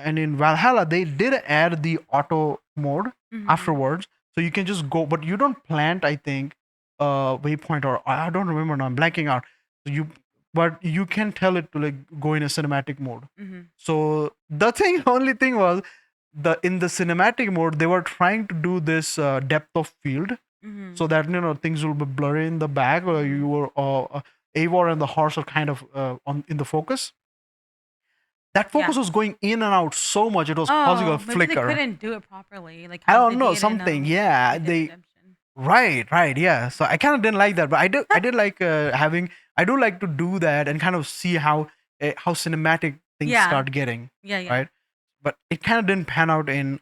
And in Valhalla, they did add the auto mode Mhm. afterwards, so you can just go, but you don't plant. I think waypoint, or I don't remember now. I'm blanking out. So but you can tell it to go in a cinematic mode. Mhm. So the only thing was in the cinematic mode they were trying to do this depth of field, Mhm. so that things will be blurry in the back, or you were Eivor and the horse are kind of on in the focus. That focus was going in and out so much, it was causing a Maybe they flicker. couldn't do it properly, like I how they don't know, did in something. Yeah, Red Dead they Redemption. right, yeah. So I kind of didn't like that, but I did like having. I do like to do that and kind of see how cinematic things Yeah. start getting. Yeah, yeah. Right, but it kind of didn't pan out in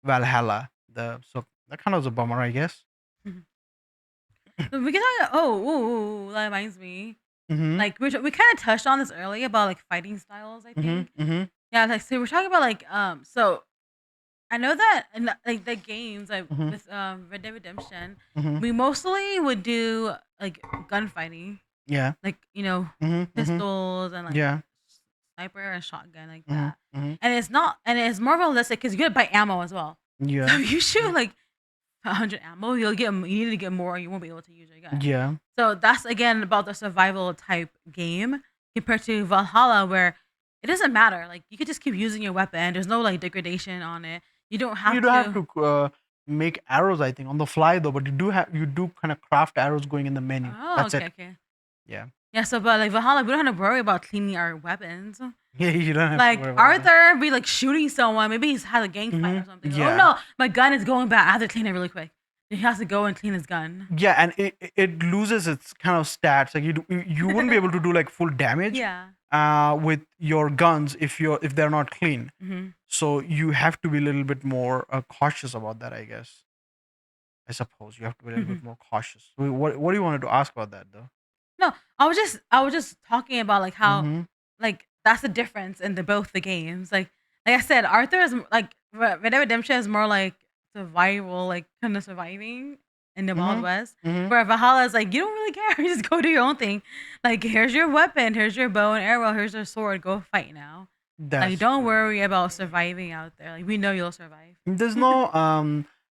Valhalla. So that kind of was a bummer, I guess. So we can talk. That reminds me. Mm-hmm. Like we kind of touched on this earlier about like fighting styles. I think. Mm-hmm. Mm-hmm. Yeah, like so we're talking about like So I know that in like the games like Mhm. with Red Dead Redemption, Mm-hmm. we mostly would do like gunfighting, Yeah. like Mm-hmm. pistols and like Yeah. sniper and shotgun like Mm-hmm. that. Mm-hmm. And it's more realistic because you gotta buy ammo as well. So Yeah. if you shoot like 100 ammo, you need to get more, or you won't be able to use your gun. Yeah. So that's again about the survival type game compared to Valhalla, where it doesn't matter. Like you could just keep using your weapon. There's no like degradation on it. You don't have You don't have to make arrows, I think, on the fly though, but you do kind of craft arrows going in the menu. Oh, That's okay, it. okay. Yeah. Yeah, so but like Valhalla, we don't have to worry about cleaning our weapons. Yeah, you don't have to Like worry about that. Arthur be like shooting someone. Maybe he's had a gang fight or Mhm. something. Yeah. Oh no, my gun is going bad. I have to clean it really quick. He has to go and clean his gun. Yeah, and it loses its kind of stats. Like you wouldn't be able to do like full damage Yeah. with your guns if they're not clean. hmm So you have to be a little bit more cautious about that, I guess. I suppose you have to be a little bit more cautious. What do you wanted to ask about that though? No, I was just talking about like how Mm-hmm. like that's the difference in both the games. Like I said, Arthur is like Red Dead Redemption is more like survival, like kind of surviving in the Wild West. Mm-hmm. Where Valhalla is like you don't really care, you just go do your own thing. Like here's your weapon, here's your bow and arrow, here's your sword, go fight now. Like don't worry about surviving out there. Like we know you'll survive. There's no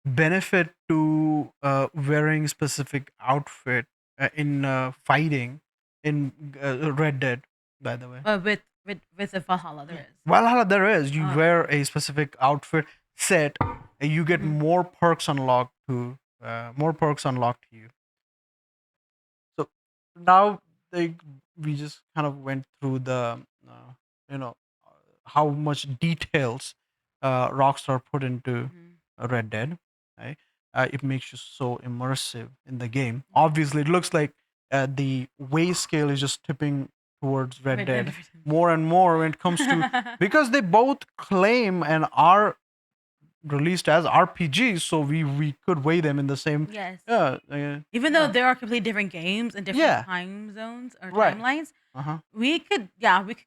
benefit to wearing specific outfit in fighting in Red Dead, by the way. But with the Valhalla there is. Valhalla, there is. You Oh. wear a specific outfit set, and you get Mhm. more perks unlocked to you. So now we just kind of went through the you know how much details Rockstar put into Red Dead. Right? It makes you so immersive in the game. Obviously, it looks like the way scale is just tipping towards Red Dead more and more when it comes to because they both claim and are released as RPGs, so we could weigh them in the same. Yes. Even though there are completely different games and different Yeah. time zones or Right. timelines, Uh-huh. we could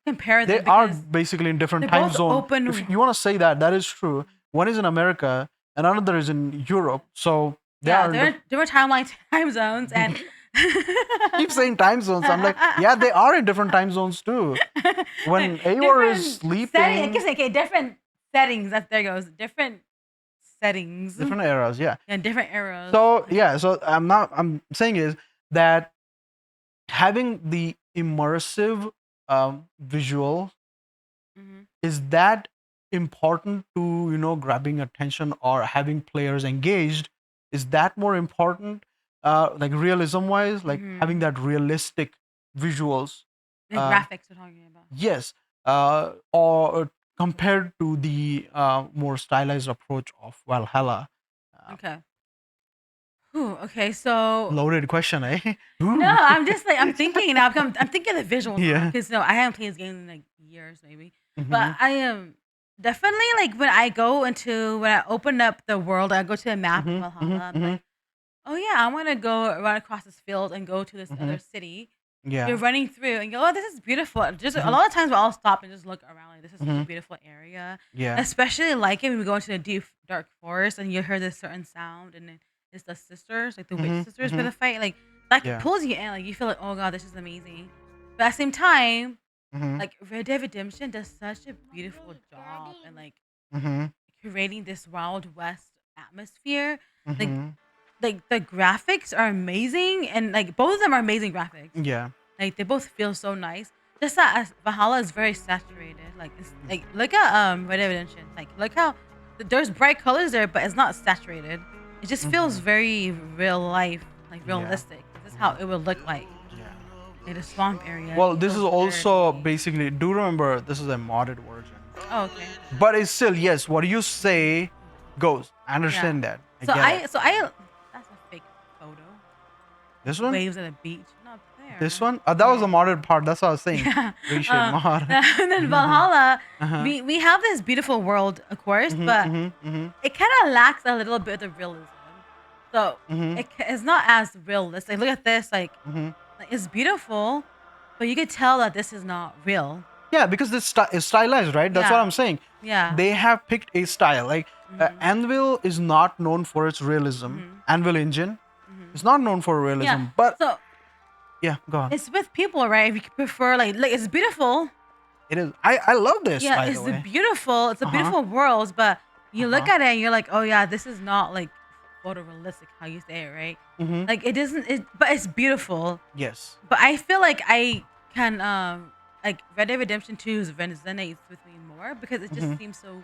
compare them. They are because basically in different they're time both zones. open- If you want to say that, that is true. One is in America and another is in Europe. So they are. they're different time zones and Keep saying time zones. I'm like, yeah, they are in different time zones too. When Eivor is sleeping, different settings. There goes different settings. different eras, yeah. And different eras. So yeah, so I'm saying is that having the immersive visual Mhm. is that important to grabbing attention or having players engaged. Is that more important like realism wise, like having that realistic visuals? The graphics we're talking about. Yes, or compared to the more stylized approach of Valhalla. Okay. Whew, okay, so Loaded question, eh? no, I'm just like I'm thinking now. I'm thinking of the visuals. Yeah. Because I haven't played this game in like years, maybe. Mhm. But I am Definitely, like when I open up the world, I go to a map of Valhalla. I'm like, oh yeah, I want to go run across this field and go to this other city. You're Yeah. running through and you go, oh, this is beautiful. Just a Mhm. lot of times I'll stop and just look around. Like, this is such a Mhm. beautiful area. Yeah. Especially like it when we go into the deep dark forest and you hear this certain sound and then it's the sisters, like the witch Mhm. sisters for Mhm. the fight. Like that Yeah. pulls you in. Like you feel like, oh god, this is amazing. But at the same time, Mhm. like Red Dead Redemption does such a beautiful job and like Mhm. creating this Wild West atmosphere. Like Mhm. like the graphics are amazing and like both of them are amazing graphics. Yeah. Like they both feel so nice. Just that Valhalla is very saturated. Like it's like look at Red Dead Redemption. Like look how there's bright colors there, but it's not saturated. It just feels Mhm. very real life, like Yeah. realistic. This is how it would look like Yeah. in a swamp area. Well, It this is feels also dirty. basically. Do remember this is a modded version, Oh, okay. but it's still yes. What you say goes. I Yeah. understand that. I So get it. I that's a fake photo. This one. Waves at a beach. Not This there. one. That was the modded part. That's what I was saying. Yeah. Appreciate mod. And then Valhalla, Uh-huh. we have this beautiful world, of course, Mhm. but Mhm. Mhm. it kind of lacks a little bit of realism. So Mhm. it's not as realistic. Look at this, Mhm. like it's beautiful, but you could tell that this is not real. Yeah, because this is stylized, right? That's what Yeah, I'm saying. yeah. They have picked a style. Like Hmm. Anvil is not known for its realism. Hmm. Anvil engine Hmm. is not known for Yeah. realism. But So yeah, go on. it's with people, right? If you prefer, like it's beautiful. It is. I love this, Yeah, by the it's a way. beautiful. It's a Uh huh. beautiful world, but Uh you look huh. at it and you're like, oh yeah, this is not like photorealistic. How you say it, right? Mhm. Like it doesn't. But it's beautiful. Yes. But I feel like I can like Red Dead Redemption 2 resonates with me more because it just Mhm. seems so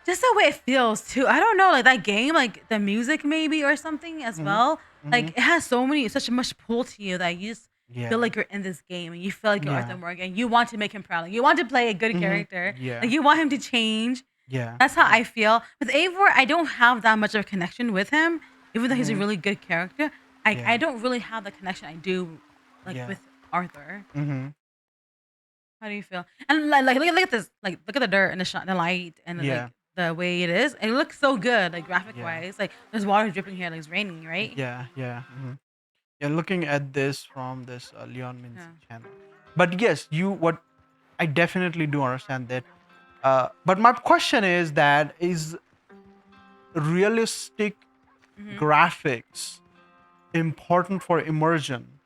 just the way it feels too. I don't know, like that game, like the music maybe or something as Mhm. well. Like Mhm. it has such much pull to you that you just feel Yeah. like you're in this game and you feel like you're Arthur Yeah. Morgan. You want to make him proud. Like you want to play a good Mhm. character. Like Yeah. you want him to change. Yeah. That's how I feel. With Eivor, I don't have that much of a connection with him, even though he's a Mhm. really good character. I Yeah. don't really have the connection I do like Yeah. with Arthur. Mhm. How do you feel? And like look at this. Like look at the dirt and the shot, the light, and Yeah. like the way it is. It looks so good, like graphic Yeah. wise. Like there's water dripping here, like it's raining, right? Yeah. Yeah. Mhm. Yeah. Looking at this from this Leon Yeah. Mincy channel, but yes, you what I definitely do understand that. But my question is that is realistic Hmm. graphics important for immersion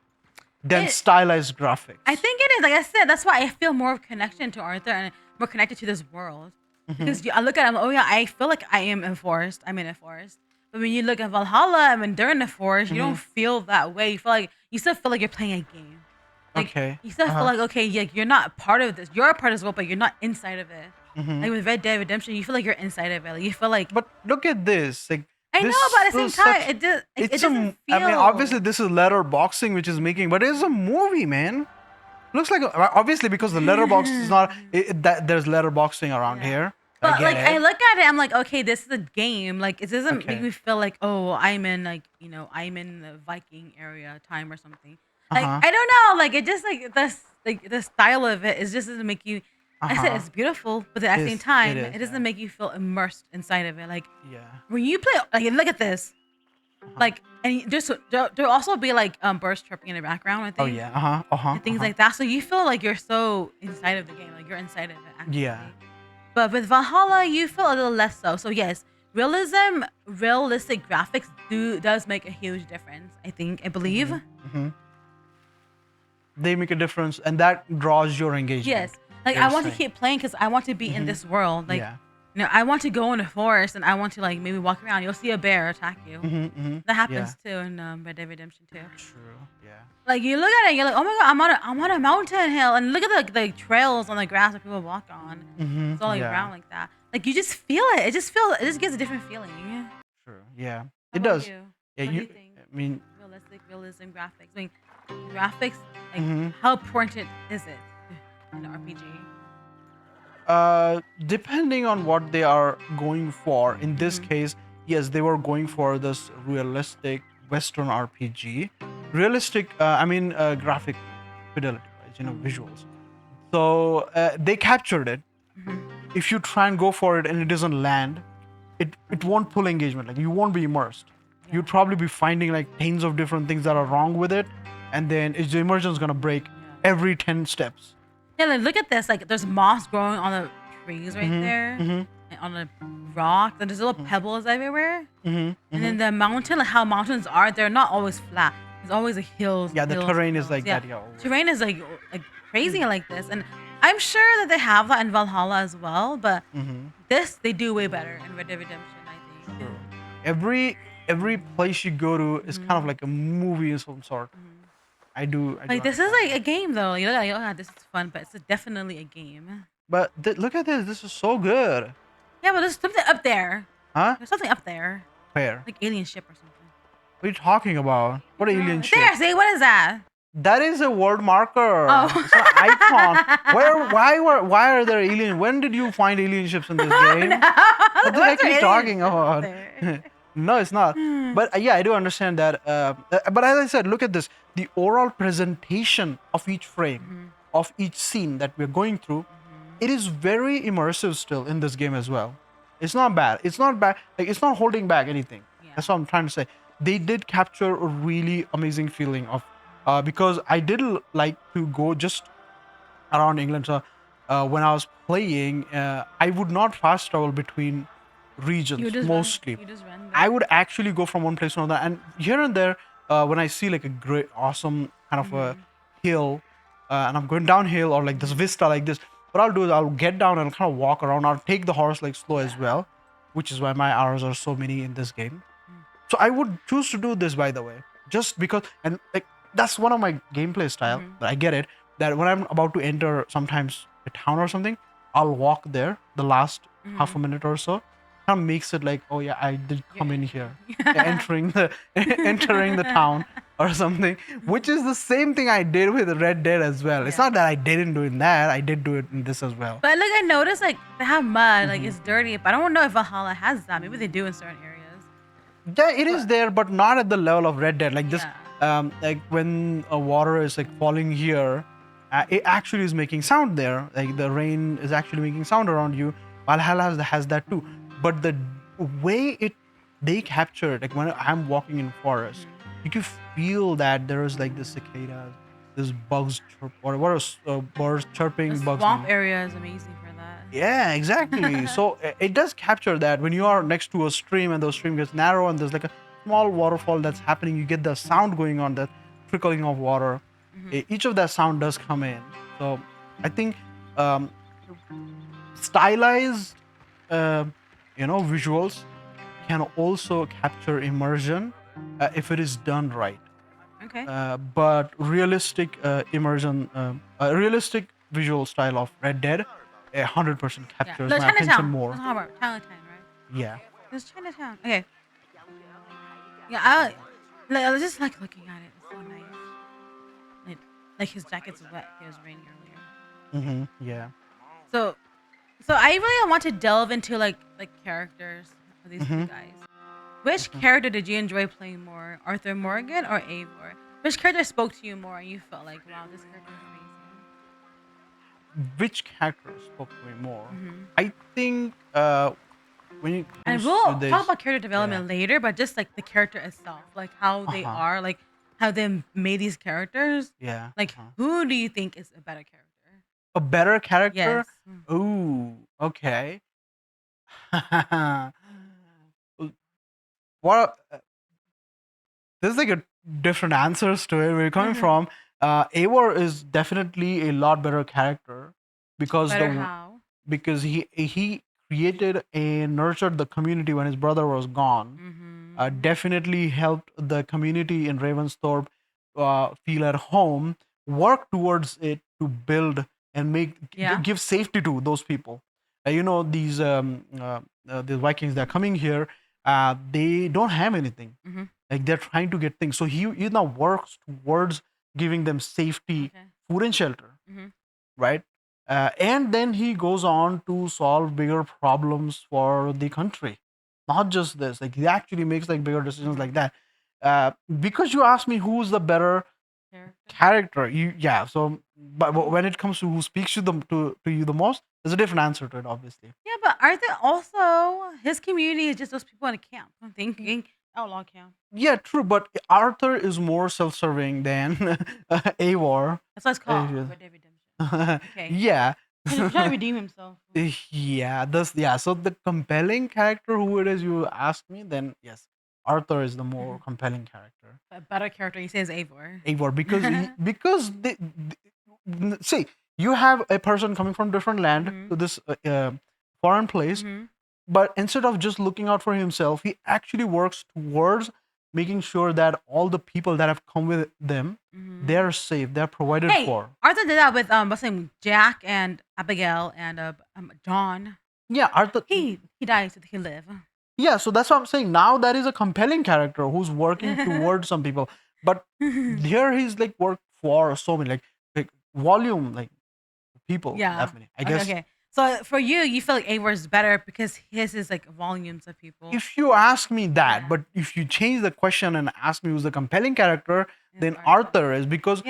than It. stylized I graphics? think it is. Like I said, that's why I feel more of connection to Arthur and more connected to this world. Hmm. Because I look at him, oh yeah, I feel like I am in a forest. I'm in a forest. But when you look at Valhalla and when they're in the forest, you Hmm. don't feel that way. You feel like you still feel like you're playing a game. Like Okay. you still feel Uh-huh. like okay, like you're not part of this. You're a part of this world, but you're not inside of it. Hmm. Like with Red Dead Redemption, you feel like you're inside of it. Like you feel like But look at this. Like I know, but at this the same is time, such. it It's doesn't I mean, obviously, feel. this is letter boxing, which is making, but it's a movie, man. Looks like obviously because the letterbox is not that there's letterboxing around Yeah. here. I But get like I it. look at it, I'm like, okay, this is a game. Like it doesn't make Okay. me feel like, oh, I'm in like, I'm in the Viking area time or something. Uh Like huh. I don't know, like it just like the style of it is just doesn't make you. Uh I said huh. it's beautiful, but at the same It time, is. it Yeah. doesn't make you feel immersed inside of it. Like Yeah. when you play, like look at this, Uh huh. like and there'll also be like birds chirping in the background, I Oh think, yeah. Uh huh. Uh huh. and things like that. So you feel like you're so inside of the game, like you're inside of it Yeah. actually. But with Valhalla, you feel a little less so. So yes, realistic graphics does make a huge difference. I believe. Hmm. They make a difference, and that draws your engagement. Yes, like You're I want to saying. keep playing because I want to be in this world. Like, Yeah. I want to go in the forest and I want to like maybe walk around. You'll see a bear attack you. Hmm. Hmm. That happens too in Red Dead Redemption 2. True. Yeah. Like you look at it, you're like, oh my god, I'm on a mountain hill, and look at the trails on the grass that people walk on. Hmm. It's all like Yeah. brown like that. Like you just feel it. It just gives a different feeling. How True. Yeah. It about does. you? Yeah. What do you think? I mean. Realism, graphics. I mean, graphics. Like, Mhm. how important is it in an RPG? Depending on what they are going for. In this Mhm. case, yes, they were going for this realistic Western RPG. Realistic, graphic fidelity, right? Visuals. So they captured it. Mhm. if you try and go for it and it doesn't land, it won't pull engagement. Like you won't be immersed. Yeah. You'd probably be finding like tens of different things that are wrong with it, and then the immersion's gonna break every 10 steps. Yeah, like look at this. Like there's moss growing on the trees right there, and on the rock. And there's little pebbles everywhere. And then the mountain, like how mountains are, they're not always flat. There's always a hills. Yeah, the hills, terrain is hills. like that. Yeah. Terrain is like crazy like this, and I'm sure that they have that in Valhalla as well. But this they do way better in Red Dead Redemption, I think. Every place you go to is kind of like a movie of some sort. I do Like this is understand. like a game though. You're like, oh, this is fun, but it's definitely a game. But look at this. This is so good. Yeah, but there's something up there. Huh? There's something up there, Where? like alien ship or something. What are you talking about? What alien ship? There, see, what is that? That is a world marker. Oh. It's an icon. Why are there alien? When did you find alien ships in this game? What the heck are you talking about? No, it's not. But yeah, I do understand that. But as I said, look at this. The overall presentation of each frame, of each scene that we're going through, it is very immersive still in this game as well. It's not bad. It's not bad. Like it's not holding back anything. Yeah. That's what I'm trying to say. They did capture a really amazing feeling of, because I did like to go just around England. So when I was playing, I would not fast travel between regions mostly. You just run. I would actually go from one place to another, and here and there, when I see like a great, awesome kind of a hill, and I'm going downhill or like this vista like this, what I'll do is I'll get down and kind of walk around. I'll take the horse like slow as well, which is why my hours are so many in this game. So I would choose to do this, by the way, just because, and like that's one of my gameplay style. But I get it that when I'm about to enter sometimes a town or something, I'll walk there the last half a minute or so. Kind of makes it like, oh yeah, I did come in here, entering the town or something, which is the same thing I did with Red Dead as well. It's not that I didn't do it in that, I did do it in this as well. But look, I noticed like they have mud, like it's dirty. But I don't know if Valhalla has that. Maybe they do in certain areas. Yeah, it is there, but not at the level of Red Dead. Like this, like when water is like falling here, it actually is making sound there. Like the rain is actually making sound around you. Valhalla has that too. But the way they capture it, like when I'm walking in forest, you can feel that there is like the cicadas, this bugs chirp, or what are birds chirping, The bugs. swamp area is amazing for that. Yeah, exactly. So it does capture that when you are next to a stream and the stream gets narrow and there's like a small waterfall that's happening, you get the sound going on, that trickling of water. Each of that sound does come in. So I think stylized, visuals can also capture immersion if it is done right. Okay. But realistic immersion, realistic visual style of Red Dead, 100% captures The my attention Chinatown. more. Let's talk about Chinatown, right? Yeah. There's Chinatown. Okay. Yeah, I was just like looking at it. It's so nice. Like his jacket's wet. It was raining earlier. Yeah. So I really want to delve into like characters of these two guys. Which character did you enjoy playing more, Arthur Morgan or Eivor? Which character spoke to you more and you felt like, wow, this character is amazing? Which character spoke to me more? I think when it And comes we'll to this, talk about character development later, but just like the character itself, like how they are, like how they made these characters. yeah. Like, who do you think is a better character? A better character? Yes. Ooh, okay. What? There's like a different answers to it. Where you're coming from. Eivor is definitely a lot better character because Better how? because he created and nurtured the community when his brother was gone. Definitely helped the community in Ravensthorpe feel at home, work towards it to build and give safety to those people. These Vikings that are coming here, they don't have anything. Like they're trying to get things. So he now works towards giving them safety, food and shelter, right? And then he goes on to solve bigger problems for the country. Not just this, like he actually makes like bigger decisions like that. Because you asked me who's the better character, but when it comes to who speaks to you the most, There's a different answer to it, obviously. Yeah, but Arthur also, his community is just those people in a camp. I'm thinking outlaw camp. Yeah, true, but Arthur is more self-serving than Eivor. That's what it's called. Yeah. Red Dead Redemption. Okay. Yeah. He's trying to redeem himself. Yeah. So the compelling character, who it is you ask me, then yes, Arthur is the more compelling character. A better character, he says Eivor. Eivor, because see, you have a person coming from different land to this foreign place, but instead of just looking out for himself, he actually works towards making sure that all the people that have come with them, they're safe, they're provided for. Arthur did that with what's his name, Jack and Abigail and John. Yeah, Arthur. He died so that he live. Yeah, so that's what I'm saying. Now that is a compelling character who's working towards some people, but here he's like worked for so many like volume like people. Yeah, that many. I guess. Okay. So for you feel like Eivor is better because his is like volumes of people. If you ask me that, but if you change the question and ask me who's the compelling character, then Arthur is, because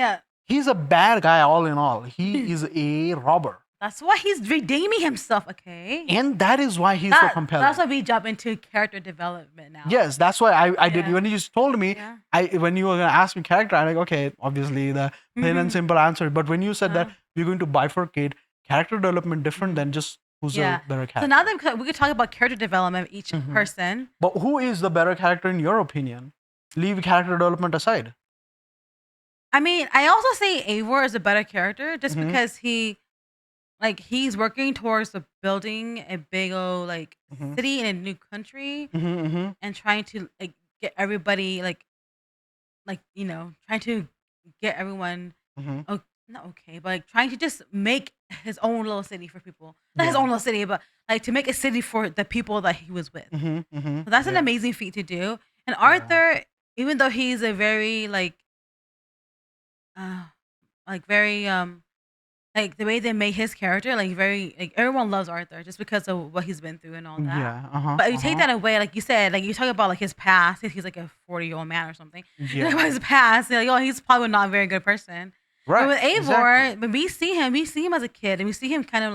he's a bad guy all in all. He is a robber. That's why he's redeeming himself, okay? And that is why he's so compelling. That's why we jump into character development now. Yes, that's why I did. When you just told me, when you were going to ask me character, I'm like, okay, obviously the plain and simple answer. But when you said that we're going to bifurcate character development different than just who's a better character. So now that we could talk about character development of each person. But who is the better character in your opinion? Leave character development aside. I mean, I also say Eivor is a better character just because he's working towards building a big old city in a new country and trying to get everybody trying to get everyone not okay, but trying to just make his own little city for people. Not his own little city, but to make a city for the people that he was with. So that's an amazing feat to do. And Arthur, even though he's a very very the way they made his character, everyone loves Arthur just because of what he's been through and all that. Yeah. But you take that away, like you said, you talk about his past. He's like a 40-year-old man or something. You talk about his past. He's probably not a very good person. Right. But with Eivor, when we see him as a kid, and we see him kind of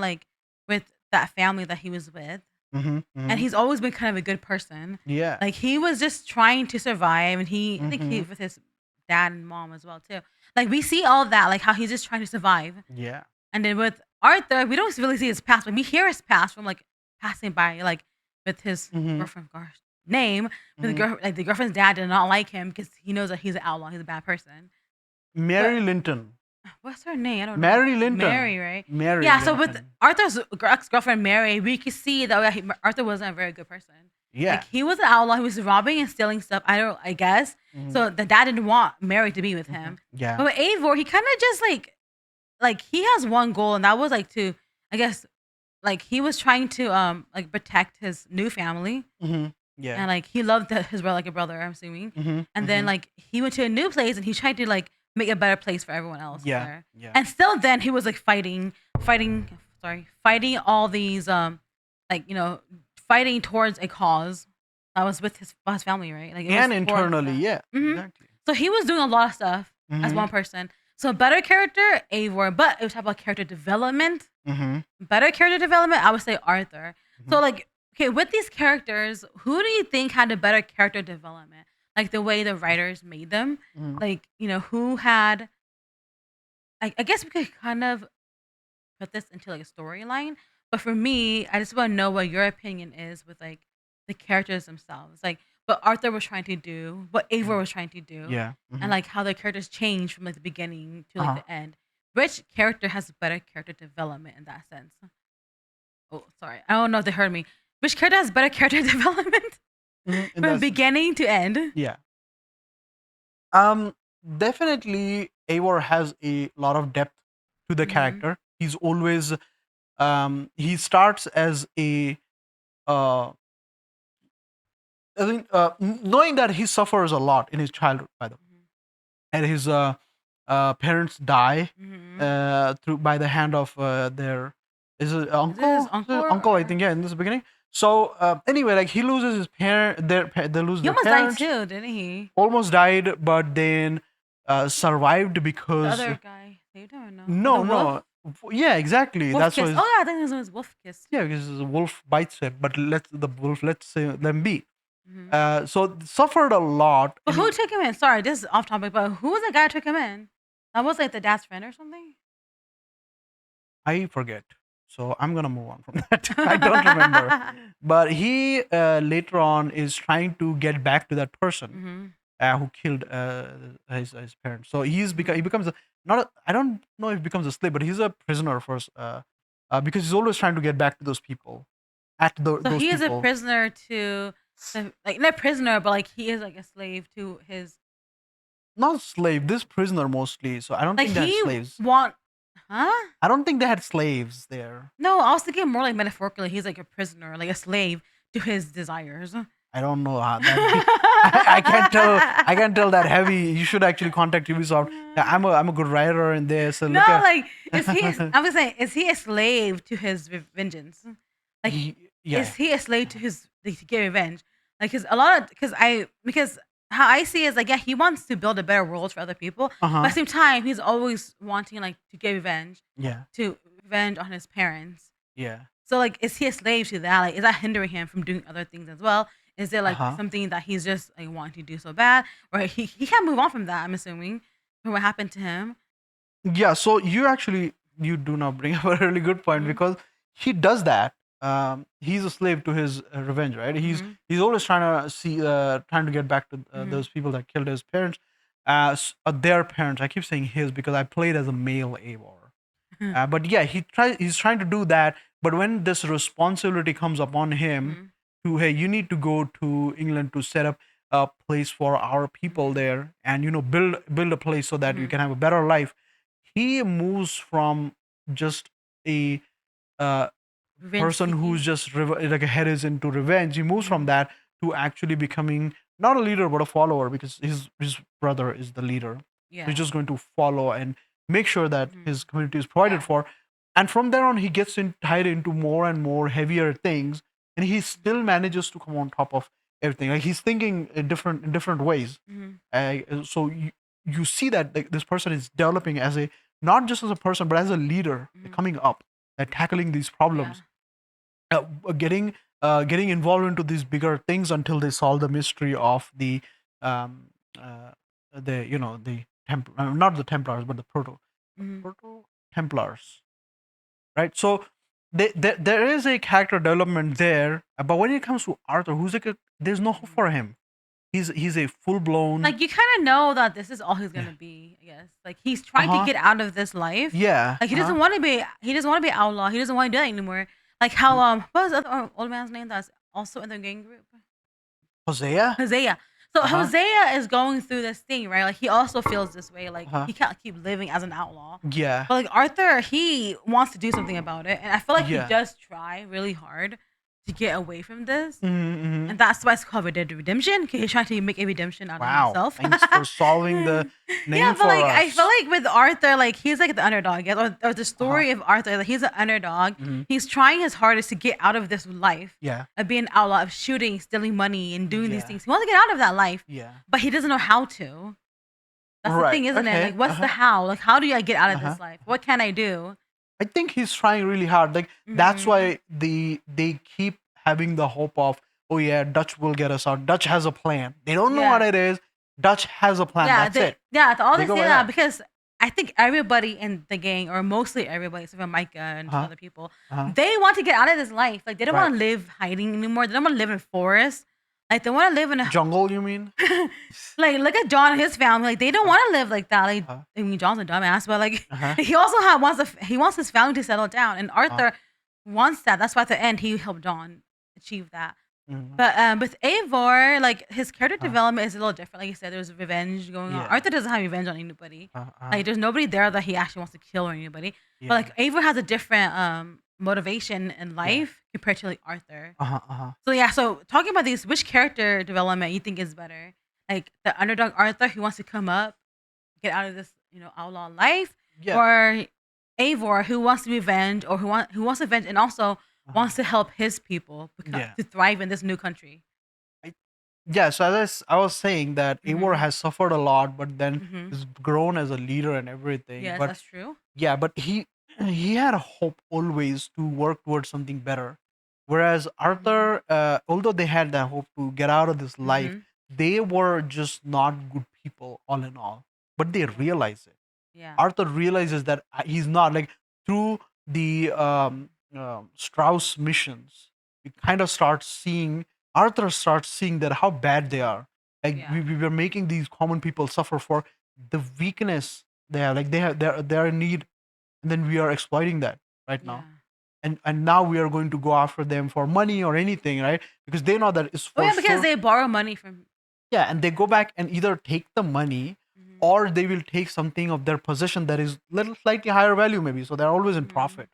with that family that he was with. And he's always been kind of a good person. Yeah. He was just trying to survive, and I think he with his dad and mom as well too. We see all that, how he's just trying to survive. Yeah. And then with Arthur, we don't really see his past, but we hear his past from passing by, with his girlfriend's name. But the girlfriend's dad did not like him because he knows that he's an outlaw, he's a bad person. Mary Linton. What's her name? I don't know. Mary Linton. Mary, right? Mary. Yeah. Linton. So with Arthur's ex-girlfriend Mary, we could see that Arthur wasn't a very good person. Yeah. He was an outlaw. He was robbing and stealing stuff. I guess. So the dad didn't want Mary to be with him. Yeah. But with Eivor, he kind of just he has one goal, and that was to, I guess, he was trying to protect his new family. Yeah. And he loved his brother like a brother, I'm assuming. And then he went to a new place, and he tried to make a better place for everyone else. Yeah. There. Yeah. And still then he was fighting all these fighting towards a cause that was with his family, right? And internally, yeah. Exactly. So he was doing a lot of stuff as one person. So better character, Eivor, but if we talk about character development, better character development, I would say Arthur. So with these characters, who do you think had a better character development? The way the writers made them, who had, I guess we could kind of put this into a storyline. But for me, I just want to know what your opinion is with the characters themselves, what Arthur was trying to do, what Eivor was trying to do, and how the characters changed from the beginning to the end. Which character has better character development in that sense? Oh, sorry, I don't know if they heard me. Which character has better character development? From beginning to end. Yeah. Definitely Eivor has a lot of depth to the character. He's always he starts as a knowing that he suffers a lot in his childhood, by the way. And his parents die by the hand of their uncle, I think, in this beginning. So anyway, he loses his parent. They lose their parents. He almost died too, didn't he? Almost died, but then survived because the other guy saved him or no? No. Yeah, exactly. Wolf That's kiss. why. Oh yeah, I think his name was Wolf kiss. Yeah, because the wolf bites him, but let's say them be. Hmm. So suffered a lot. But who took him in? Sorry, this is off topic. But who was the guy who took him in? That was like the dad's friend or something. I forget. So I'm gonna move on from that. I don't remember. But he later on is trying to get back to that person Hmm. who killed his parents. So he becomes not. I don't know if he becomes a slave, but he's a prisoner first. Because he's always trying to get back to those people. So Those he is a people. prisoner to, like not prisoner, but like he is like a slave to his. Not slave. This prisoner mostly. So I don't Like think they had he slaves. want, huh? I don't think they had slaves there. No, I was thinking more like metaphorically. He's like a prisoner, like a slave to his desires. I don't know how that. I can't tell. I can't tell that heavy. You should actually contact Ubisoft. Yeah, I'm a good writer in this. So No, look at. like is he? I was saying, is he a slave to his vengeance? Like, Yeah. is he a slave to his to get revenge? Like, cause a lot of because how I see it is like yeah, he wants to build a better world for other people, but at the same time, he's always wanting like to get revenge, Yeah. to revenge on his parents. Yeah. So like, is he a slave to that? Like, is that hindering him from doing other things as well? Is it like something that he's just like wanting to do so bad, or he can't move on from that? I'm assuming from what happened to him. Yeah. So you do not bring up a really good point because he does that. He's a slave to his revenge, right? He's always trying to get back to those people that killed his parents, their parents. I keep saying his because I played as a male Eivor. But yeah, he's trying to do that. But when this responsibility comes upon him to, hey, you need to go to England to set up a place for our people there, and build a place so that you can have a better life. He moves from just a Revenge person who's seeking. just like a head is into revenge. He moves from that to actually becoming not a leader but a follower because his brother is the leader. Yeah. He's just going to follow and make sure that his community is provided for. And from there on, he gets tied into more and more heavier things, and he still manages to come on top of everything. Like he's thinking in different ways. So you see that like, this person is developing as a not just as a person but as a leader, coming up, tackling these problems, getting involved into these bigger things until they solve the mystery of the um the not the Templars but the proto Templars, right? So there is a character development there, but when it comes to Arthur, who's like there's no hope for him. He's a full blown, Like you kind of know that this is all he's gonna be. I guess like he's trying to get out of this life. Yeah. Like he doesn't want to be. He doesn't want to be outlaw. He doesn't want to do that anymore. Like how what was the other old man's name that's also in the gang group? Hosea. Hosea. So Hosea is going through this thing, right? Like he also feels this way. Like he can't keep living as an outlaw. Yeah. But like Arthur, he wants to do something about it, and I feel like he Yeah. does try really hard to get away from this. And And that's why it's called redemption. Because he's trying to make a redemption out of wow, himself. thanks for solving the name Yeah, for but like us. I feel like with Arthur, like he's like the underdog, or the story of Arthur, like he's an underdog. He's trying his hardest to get out of this life Yeah. of being an outlaw, of shooting, stealing money, and doing these Yeah. things. He wants to get out of that life, Yeah. but he doesn't know how to. That's the Right, thing, isn't it? okay, Like, what's the how? Like, how do I get out of this life? What can I do? I think he's trying really hard. Like that's why they keep having the hope of, oh yeah, Dutch will get us out. Dutch has a plan. They don't know Yeah. what it is. Dutch has a plan. That's it. Yeah, all They they go say by that that. because I think everybody in the gang, or mostly everybody, except for Micah and other people, they want to get out of this life. Like they don't want to live hiding anymore. They don't want to live in forests. Like they want to live in a Jungle, you mean? like look at John and his family. Like they don't want to live like that. Like I mean, John's a dumbass, but like he also wants his family to settle down, and Arthur wants that. That's why at the end he helped John achieve that. But with Eivor, like his character development is a little different. Like you said, there's revenge going on. Yeah. Arthur doesn't have revenge on anybody. Like there's nobody there that he actually wants to kill or anybody. Yeah. But like Eivor has a different motivation in life compared to like Arthur. So yeah, so talking about these, which character development you think is better? Like the underdog Arthur who wants to come up, get out of this, outlaw life, Yeah. or Eivor who wants to be revenge, or who wants to revenge and also wants to help his people to thrive in this new country. Yeah, so as I was saying that Eivor has suffered a lot, but then has grown as a leader and everything. Yes, but that's true. yeah, but he he had a hope always to work towards something better. Whereas Mm-hmm. Arthur, although they had that hope to get out of this life, Mm-hmm. they were just not good people all in all. But they Yeah. realize it. Yeah. Arthur realizes that he's not like through the Strauss missions. You kind of start seeing Arthur starts seeing that how bad they are. Like Yeah. we were making these common people suffer for the weakness they have. Like they're in need, and then we are exploiting that right Yeah. now. And now we are going to go after them for money or anything, right? Because they know that it's Oh for yeah, because sure. they borrow money from. Yeah, and they go back and either take the money Mm-hmm. or they will take something of their possession that is little slightly higher value maybe. So they're always in profit.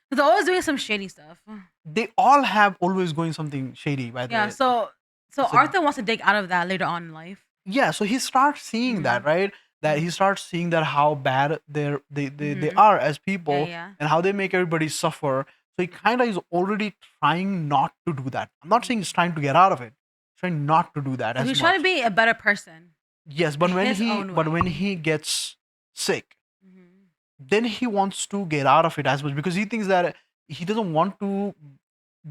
They're always doing some shady stuff. They all have always going something shady, by the Yeah. way. So So Arthur wants to dig out of that later on in life. yeah, so he starts seeing that, right? That he starts seeing that how bad they are as people Yeah. and how they make everybody suffer. So he kind of is already trying not to do that. I'm not saying he's trying to get out of it. He's trying not to do that So as he's trying to much. be a better person. Yes, but in when his he own but way. when he gets sick, Mm-hmm. then he wants to get out of it as much because he thinks that he doesn't want to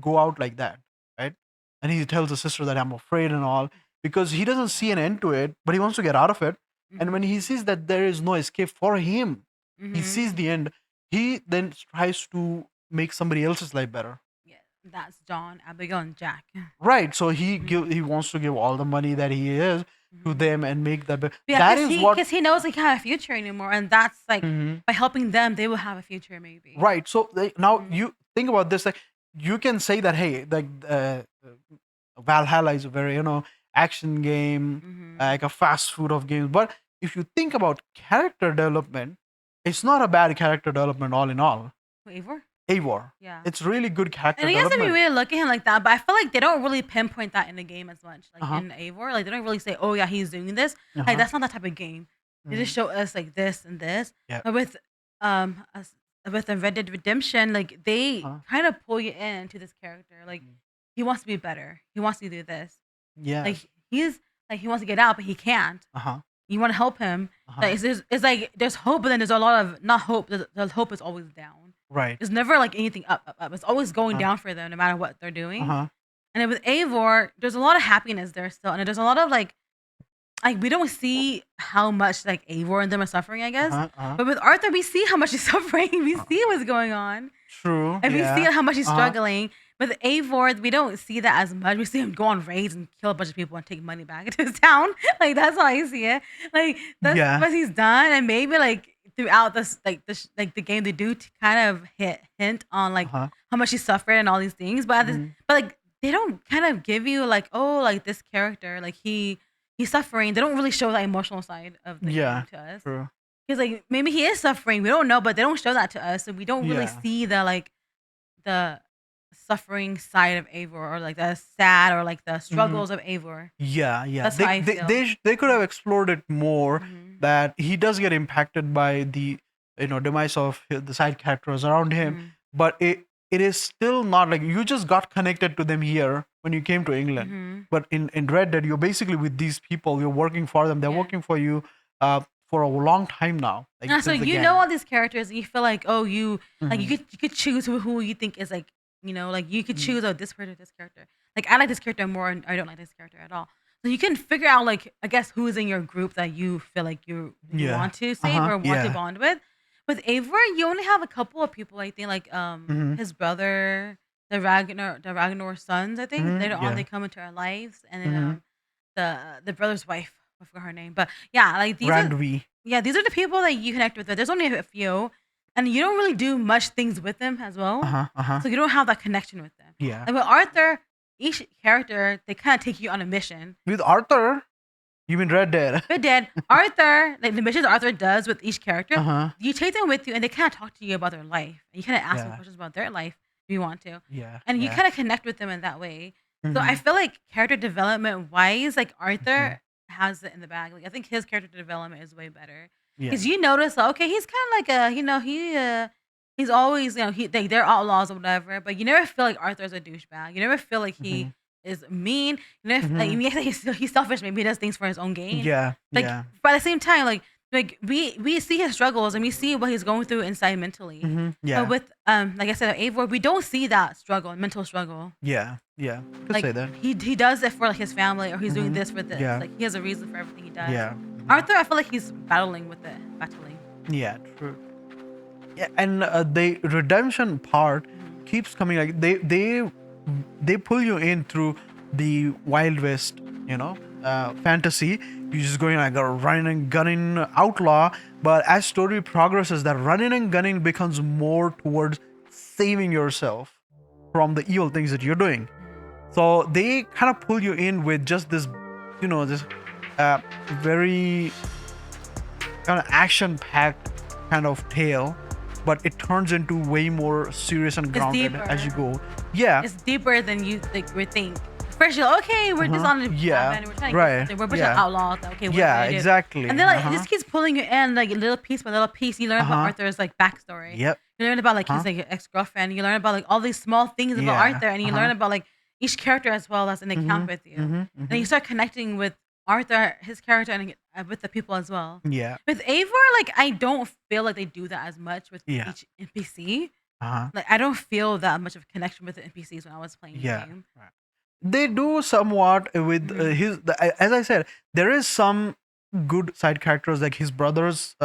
go out like that, right? And he tells his sister that I'm afraid and all because he doesn't see an end to it, but he wants to get out of it. And when he sees that there is no escape for him, he Mm-hmm. sees the end. He then tries to make somebody else's life better. Yeah, that's John, Abigail, and Jack. Right. So Mhm. he wants to give all the money that he is to them and make that. Yeah, That because is he what. because he knows they can't have a future anymore, and that's like Mhm. by helping them, they will have a future maybe. Right. So like, now Mhm. you think about this. Like you can say that hey, like Valhalla is a very action game, Mm-hmm. like a fast food of games. But if you think about character development, it's not a bad character development all in all. Eivor? Eivor, Yeah. it's really good character And I guess if you development. really look at him like that, but I feel like they don't really pinpoint that in the game as much. Like Uh-huh. in Eivor, like they don't really say, "Oh yeah, he's doing this." Like Uh-huh. that's not that type of game. They just Mhm. show us like this and this. Yeah. But with the Red Dead Redemption, like they Uh-huh. kind of pull you into this character. Like Mm. he wants to be better. He wants to do this. Like Yes. he's like he wants to get out, but he can't. Uh-huh. You want to help him. Uh-huh. Like it's like there's hope, but then there's a lot of not hope. The hope is always down. Right. It's never like anything up, up, up. It's always going Uh-huh. down for them, no matter what they're doing. Uh-huh. And then with Eivor, there's a lot of happiness there still, and there's a lot of like we don't see how much like Eivor and them are suffering, I guess. Uh-huh. Uh-huh. But with Arthur, we see how much he's suffering. We see what's going on, True. and we see Yeah. how much he's Uh-huh. struggling. With Eivor, we don't see that as much. We see him go on raids and kill a bunch of people and take money back into his town. Like that's how I see it. Like that's Yeah. what he's done, and maybe like throughout the game they do kind of hint on like Uh-huh. how much he suffered and all these things, but Mhm. but like they don't kind of give you like, oh, like this character like he's suffering. They don't really show that emotional side of the Yeah. game to us True. because like maybe he is suffering. We don't know, but they don't show that to us, so we don't really Yeah. see the suffering side of Eivor or like the sad or like the struggles of Eivor. Yeah, yeah. That's how I They feel. they could have explored it more. Mhm. That he does get impacted by the demise of the side characters around him, Mhm. but it is still not like you just got connected to them here when you came to England. Mhm. But in Red Dead, you're basically with these people. You're working for them. They're Yeah. working for you for a long time now. Like Yeah, so since the you gang. know all these characters, and you feel like, oh, like Mhm. you could choose who you think is like, like you could Mhm. choose, oh, this character, this character. Like I like this character more, and I don't like this character at all. So you can figure out like I guess who is in your group that you feel like you Yeah. want to save or want to Yeah. bond with. With Eivor, you only have a couple of people. I think like Mhm. his brother, the Ragnar sons. I think Mhm. later on they Yeah. come into our lives, and then Mhm. the brother's wife. I forgot her name, but yeah, like Randvi. these are the people that you connect with. There's only a few, and you don't really do much things with them as well. Uh-huh. So you don't have that connection with them. Yeah. Like with Arthur, each character they kind of take you on a mission. With Arthur, you mean Red Dead? But then Arthur, like the missions Arthur does with each character, Uh-huh. you take them with you, and they kind of talk to you about their life, and you kind of ask them Yeah. questions about their life if you want to, Yeah. and you Yeah. kind of connect with them in that way. So I Mhm. feel like character development wise, like Arthur Mhm. has it in the bag. Like I think his character development is way better. Yeah. Because you notice, like, okay, he's kind of like he's always they're outlaws or whatever, but you never feel like Arthur's a douchebag. You never feel like he Mhm. is mean. You never like Mhm. he's selfish. Maybe he does things for his own gain. Yeah. Like, Yeah. but at the same time, like like we see his struggles and we see what he's going through inside mentally. Yeah. But with like I said, Eivor, we don't see that struggle, mental struggle. Yeah. Yeah. Could Like say that. he does it for like his family, or he's doing this for this. Yeah. Like he has a reason for everything he does. Yeah. Arthur, I feel like he's battling with it, battling. Yeah. True. Yeah, and the redemption part keeps coming. Like they pull you in through the Wild West, fantasy. You're just going like a running and gunning outlaw, but as story progresses, that running and gunning becomes more towards saving yourself from the evil things that you're doing. So they kind of pull you in with just this, this very kind of action-packed kind of tale, but it turns into way more serious and grounded as you go. Yeah, It's deeper than you like we think. First you're like, okay, we're just on the Yeah. we're trying to Right. get something. We're a bunch Yeah. of outlaws. Okay, what yeah, do we do? exactly. And then like it just keeps pulling you in, like little piece by little piece. You learn about Arthur's like backstory. Yep. You learn about like his like ex-girlfriend. You learn about like all these small things about Yeah. Arthur, and you learn about like each character as well that's in the camp with you. And you start connecting with Arthur, his character, and with the people as well. Yeah. With Eivor, like I don't feel like they do that as much with Yeah. each NPC. Uh-huh. Like I don't feel that much of a connection with the NPCs when I was playing Yeah. the game. Right. They do somewhat with as I said, there is some good side characters, like his brother's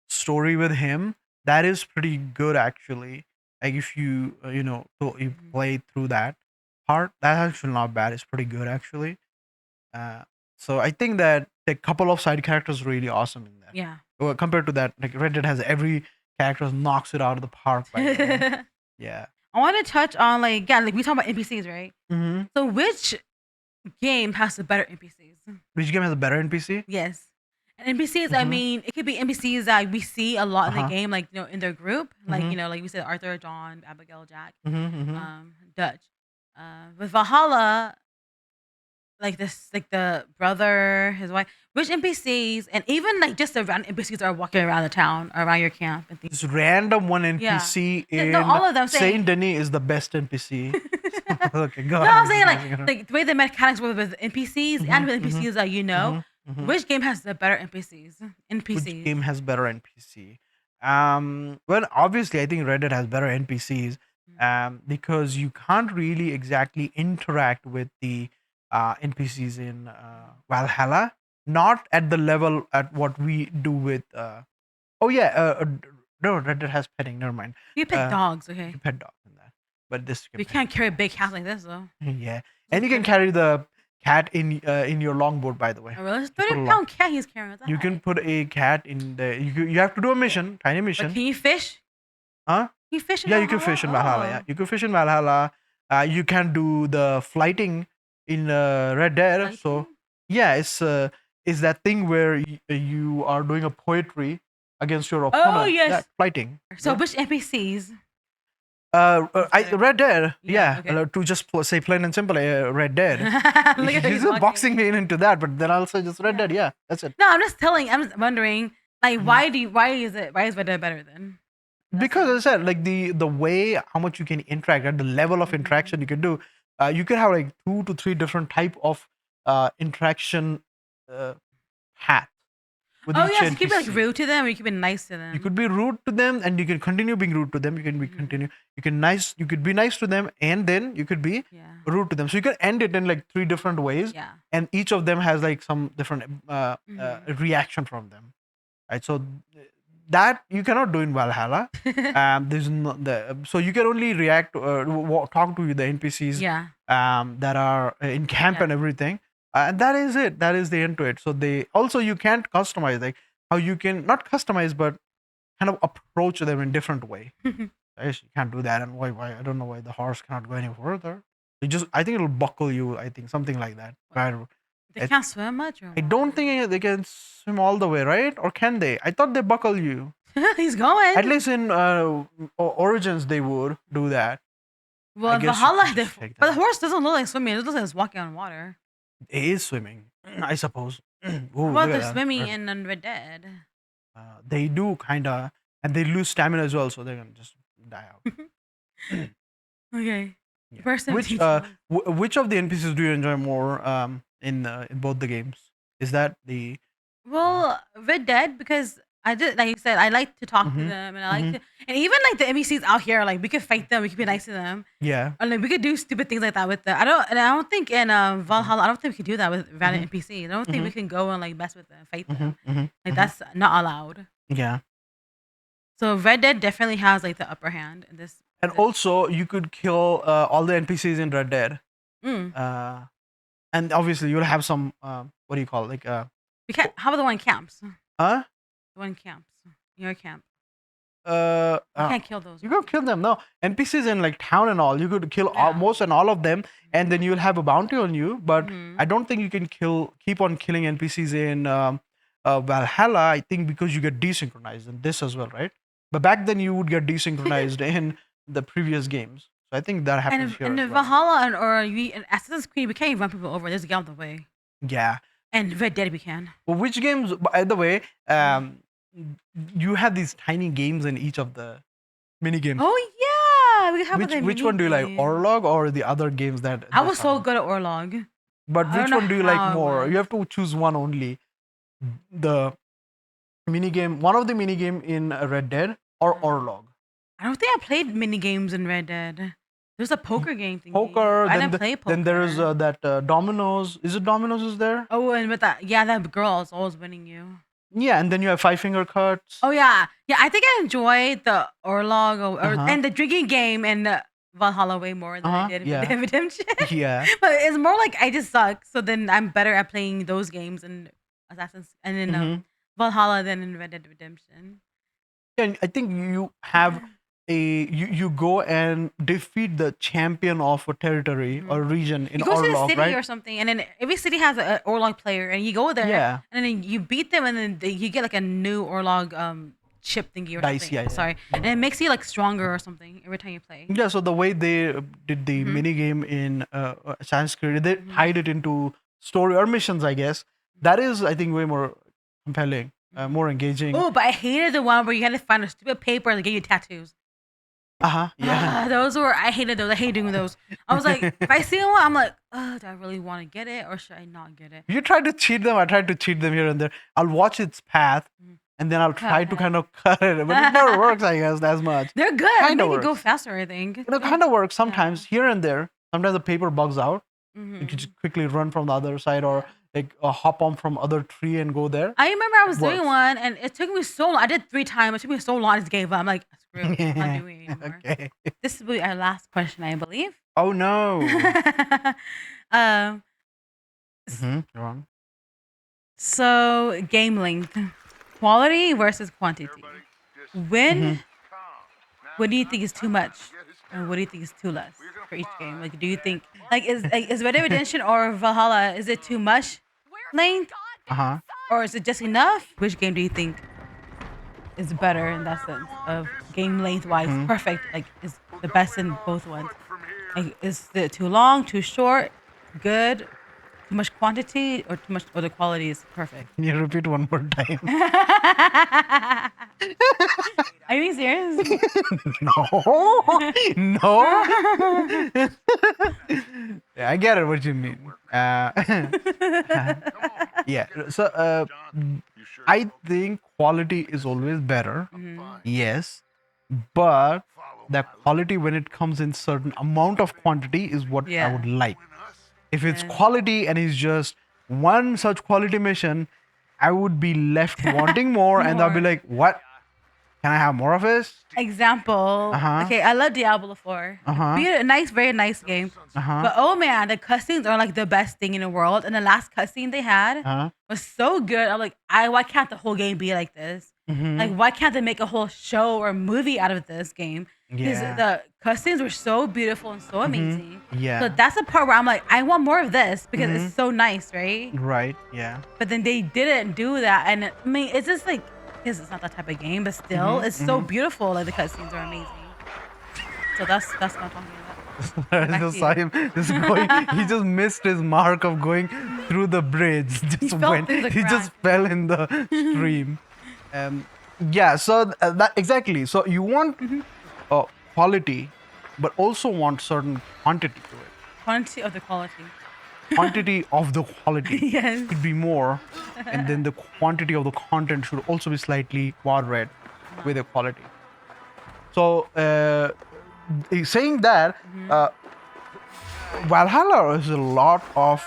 story with him. That is pretty good actually. Like if you you play through that part, that's actually not bad. It's pretty good actually. So I think that the couple of side characters really awesome in that. Yeah. Well, compared to that, like Red Dead has every character knocks it out of the park. By the way. Yeah. I want to touch on like we talk about NPCs, right? Mm-hmm. So which game has the better NPCs? Which game has a better NPC? Yes. And NPCs, I mean, it could be NPCs that we see a lot in the game, like in their group, like like we said, Arthur, John, Abigail, Jack, Dutch. With Valhalla, like this, like the brother, his wife, which NPCs, and even like just the random NPCs that are walking around the town, around your camp, and things. This random one NPC in No, all of them saying- Saint Denis is the best NPC. Okay, go No, ahead. I'm saying like the way the mechanics work with NPCs and with NPCs that you know. Which game has the better NPCs? Which game has better NPC? Well, obviously, I think Red Dead has better NPCs because you can't really exactly interact with the NPCs in Valhalla. Not at the level at what we do with. No, Red Dead has petting. Never mind. You pet dogs, okay? You pet dogs in that, but this You can't carry a big cat like this though. Yeah, and you can carry the cat in your longboard. By the way, Oh, really? put a 30-pound cat he's carrying. What the you can heck? put a cat in the. You have to do a mission, tiny But mission. can you fish? Huh? Can you fish in Yeah, you can fish in Valhalla. Yeah, you can fish in Valhalla. You can do the flighting in Red Dead. So Flighting? yeah, it's that thing where you are doing a poetry against your opponent. yes. Yeah, flighting. So Yeah. which NPCs? Red Dead. Yeah, Yeah, okay. to just say plain and simple, Red Dead. Look at how He's he's just walking. boxing me into that, but then also just Red Dead. Yeah, that's it. No, I'm just wondering, like, why is Red Dead better then? Because as I said, like the way how much you can interact at the level of interaction you can do, you can have like 2 to 3 different type of interaction path with Oh each yeah, so you can be like NPC. rude to them, or you can be nice to them. You could be rude to them, and you can continue being rude to them. You can be continue. You could be nice to them, and then you could be Yeah. rude to them. So you can end it in like 3 different ways, Yeah. and each of them has like some different reaction from them, right? So that you cannot do in Valhalla. There's no so you can only react talk to the NPCs Yeah. that are in camp and everything, and that is it. That is the end to it. So they also, you can't customize, like how you can not customize but kind of approach them in different way. I guess you can't do that. And why I don't know why the horse cannot go any further. I think it'll buckle you. I think something like that. They can't swim much. Or I don't think they can swim all the way, right? Or can they? I thought they buckle you. He's going. At least in Origins, they would do that. Well, I in guess you Valhalla, could just take but the that. horse doesn't look like swimming. It looks like it's walking on water. It is swimming, I suppose. Ooh, What about look at the that. swimming in Red Dead? They do kind of, and they lose stamina as well, so they're gonna just die out. Okay. Yeah. Person Which of the NPCs do you enjoy more in both the games? Is that the Well, Red Dead because I did like you said I like to talk to Mhm. them and I like Mhm. to and even like the NPCs out here like we could fight them we could be nice to them Yeah. or like we could do stupid things like that with them. I don't think in Valhalla I don't think we could do that with random Mhm. NPCs. I don't think we Mhm. can go and like mess with them, fight them. Mhm. Mhm. Like Mhm. that's not allowed. Yeah. So Red Dead definitely has like the upper hand in this. And also, you could kill all the NPCs in Red Dead. Mm. And obviously, you'll have some, what do you call it? Like, We can't. How about the one in camps? huh? The one in camps. Your camp. Uh, You uh, can't kill those. you right? can kill them. No, NPCs in like town and all, you could kill Yeah. most and all of them, and then you'll have a bounty on you. But Mhm. I don't think you can keep on killing NPCs in Valhalla. I think because you get desynchronized in this as well, right? But back then you would get desynchronized in the previous games. So I think that happens here And as in well. Valhalla in Assassin's Creed, we can't even run people over. There's a get out of the way. Yeah. And Red Dead, we can. Well, which games, by the way, you have these tiny games in each of the mini games. Oh yeah, we have Which one do you like, Orlog or the other games that? I was so good at Orlog. But I don't which know one do you like how it more? was. You have to choose one only. The mini game, one of the mini game in Red Dead or Orlog. I don't think I played mini games in Red Dead. There's a poker game thing. Poker. I Then didn't play poker. then there is that Dominoes. Is it Dominoes? Is there? Oh, and with that, yeah, that girl is always winning you. Yeah, and then you have five finger cuts. Oh yeah, yeah. I think I enjoyed the Orlog Uh-huh. and the drinking game in Valhalla way more than I did yeah. with Redemption. Yeah. But it's more like I just suck. So then I'm better at playing those games in Assassin's and in Mhm. Valhalla than in Red Dead Redemption. And I think you have you go and defeat the champion of a territory or region in You go to the Orlog, city right? or something, and then every city has an Orlog player, and you go there, Yeah. and then you beat them, and then you get like a new Orlog chip thingy or Dice, something. yeah. Sorry, and it makes you like stronger or something every time you play. Yeah, so the way they did the Mhm. mini game in Assassin's Creed, they tied it into story or missions, I guess. That is, I think, way more compelling, more engaging. Oh, but I hated the one where you had to find a stupid paper that gave you tattoos. Yeah. I hated those. I hate doing those. I was like, if I see one, I'm like, do I really want to get it or should I not get it? You try to cheat them. I tried to cheat them here and there. I'll watch its path, and then I'll try to kind of cut it, but it never works, I guess, as much. They're good. Kinda They can go works. faster, I think. It kind of works sometimes here and there. Sometimes the paper bugs out. You can just quickly run from the other side or like hop on from other tree and go there. I remember I was doing Works. one and it took me so long. I did 3 times. It took me so long. I just gave up. I'm like, screw it. I'm not doing it anymore. Okay. This will be our last question, I believe. Oh no. um, Wrong. so game length, quality versus quantity. When what do you think is too much, and what do you think is too less for each game? Like, do you think is Red Dead Redemption or Valhalla? Is it too much length, or is it just enough? Which game do you think is better in that sense of game length wise? Perfect, like is the best in both ones. Like, is it too long, too short, good, too much quantity, or too much, or the quality is perfect? Can you repeat one more time? Are you being serious? No. No. Yeah, I get it. What you mean? Yeah. So I think quality is always better. Yes, but the quality when it comes in certain amount of quantity is what I Yeah. would like. If it's quality and it's just one such quality mission, I would be left wanting more, and I'll be More. like, "What? Can I have more of this?" Example. Okay, I love Diablo 4. Be a nice, very nice game. But oh man, the cutscenes are like the best thing in the world. And the last cutscene they had was so good. I'm like, why can't the whole game be like this? Like, why can't they make a whole show or movie out of this game? Because Yeah. the cutscenes were so beautiful and so amazing. Yeah. So that's the part where I'm like, I want more of this because it's so nice, right? Right. Yeah. But then they didn't do that. And I mean, it's just like, because it's not that type of game, but still, it's so beautiful. Like, the cutscenes are amazing. So that's what I'm talking about. I Back just to saw you. him just going. He just missed his mark of going through the bridge. Just fell went. through the He just crack. fell in the stream. Yeah. So that exactly. So you want quality, but also want certain quantity to it. Quantity of the quality. quantity of the quality Yes. should be more, and then the quantity of the content should also be slightly moderate with the quality. So, saying that, Valhalla is a lot of.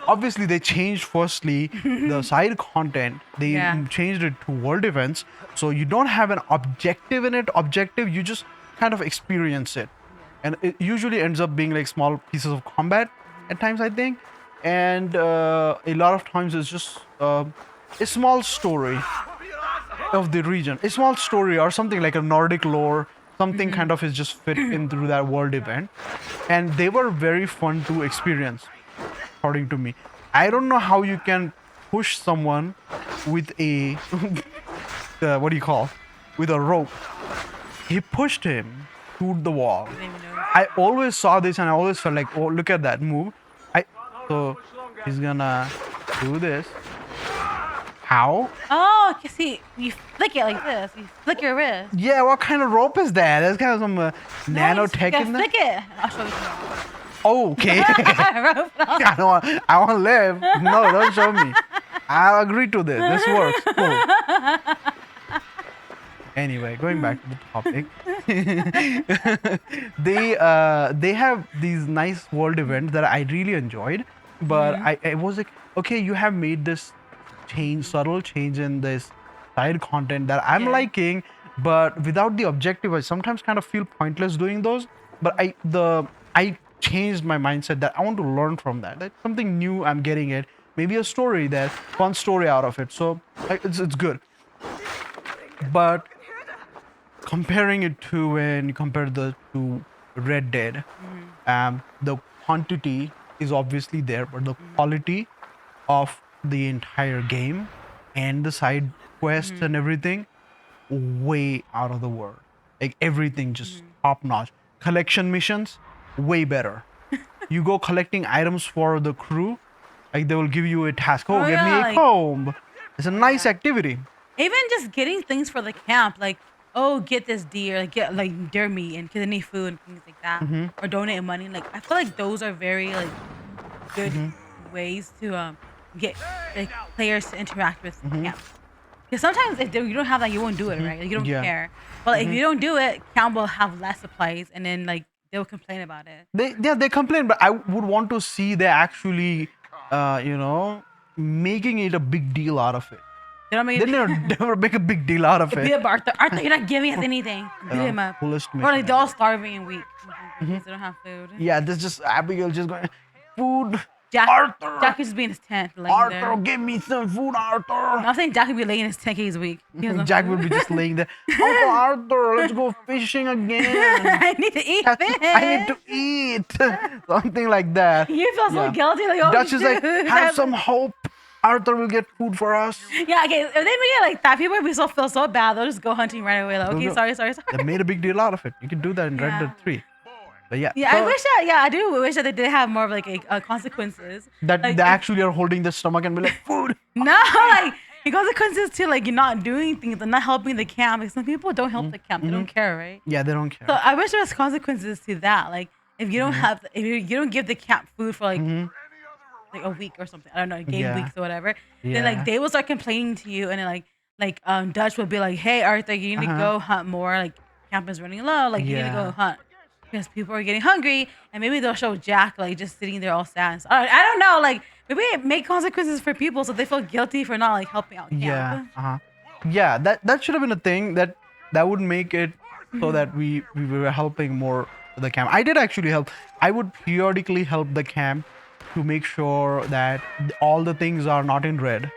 Obviously, they changed firstly the side content. They Yeah. changed it to world events, so you don't have an objective in it. Objective, you just kind of experience it, and it usually ends up being like small pieces of combat at times, I think, and a lot of times it's just a small story of the region, a small story or something like a Nordic lore, something kind of is just fit in through that world event, and they were very fun to experience, according to me. I don't know how you can push someone with a what do you call, with a rope. He pushed him to the wall. Didn't even know. I always saw this and I always felt like, oh, look at that move. So he's gonna do this. How? Oh, I see. You flick it like this. You flick your wrist. Yeah, what kind of rope is that? There's kind of some nanotech You in there. flick it. I'll show you tomorrow. Oh, okay. Rope. I don't want. I want to live. No, don't show me. I'll agree to this. This works. Cool. Anyway, going back to the topic, they have these nice world events that I really enjoyed, but I was like, okay, you have made this subtle change in this side content that I'm Yeah. liking, but without the objective, I sometimes kind of feel pointless doing those. But I changed my mindset that I want to learn from that. That's something new. I'm getting it. Maybe a story, that fun story out of it. So it's good. But comparing it to when you compare the to Red Dead, the quantity is obviously there, but the quality of the entire game and the side quests and everything, way out of the world. Like everything just top notch. Collection missions, way better. You go collecting items for the crew, like they will give you a task. Oh, Oh, get me yeah, a like- comb. It's a nice activity. Even just getting things for the camp, like, oh, get this deer, like get like deer meat and get any food and things like that, or donate money. Like I feel like those are very like good ways to get like players to interact with the camp. Because sometimes if you don't have that, you won't do it, right? Like, you don't Yeah. care. But like, if you don't do it, camp will have less supplies, and then like they'll complain about it. They complain, but I would want to see they actually, making it a big deal out of it. They don't make They never make a big deal out of beat it. up Arthur. Arthur, you're not giving us anything. Beat him up. Coolest Or like mission they're all starving and weak because they don't have food. Yeah, there's just Abigail just going, food. Jack, Arthur! Jack could just be in his tent laying Arthur, there. give me some food, Arthur. I'm saying Jack could be laying in his tent 'cause he's weak. He has no Jack food. would be just laying there. Uncle Arthur, let's go fishing again. I need to eat fish. I need to eat. Something like that. You feel so Yeah. guilty. Like, oh, Dutch is like, shoot. have some hope. Arthur will get food for us. Yeah, okay. If they made it like that, people would be feel so bad. They'll just go hunting right away. Like, okay, go. sorry. They made a big deal out of it. You can do that in Red Yeah. Dead 3. But yeah. Yeah, so I wish that. Yeah, I do wish that they did have more of like consequences. that like, they actually are holding their stomach and be like, food. No, like the consequences to like you're not doing things and not helping the camp. Like some people don't help the camp; they don't care, right? Yeah, they don't care. So I wish there was consequences to that. Like if you don't have, if you don't give the camp food for like a week or something, I don't know, game Yeah. weeks or whatever, then Yeah. like they will start complaining to you, and then like Dutch will be like, hey Arthur, you need to go hunt more. Like camp is running low. Like you need to Yeah. go hunt. Because people are getting hungry, and maybe they'll show Jack like just sitting there all sad. So, I don't know, like maybe it make consequences for people so they feel guilty for not like helping out. Camp. Yeah. Yeah, that should have been a thing that would make it so that we were helping more the camp. I did actually help. I would periodically help the camp to make sure that all the things are not in red.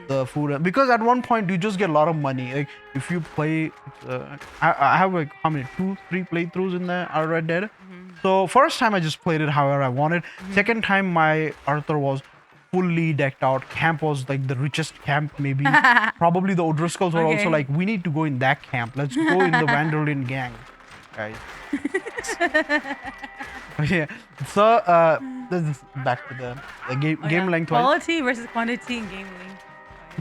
The food, because at one point you just get a lot of money. Like if you play, I have like how many 2-3 playthroughs in the Red Dead. So first time I just played it however I wanted. Second time my Arthur was fully decked out. Camp was like the richest camp maybe. Probably the O'Driscolls were also Okay. like, we need to go in that camp. Let's go in the Vanderlyn gang, guys. Yeah. So this is back to the game Oh, game yeah. length. wise. Quality versus quantity in game length.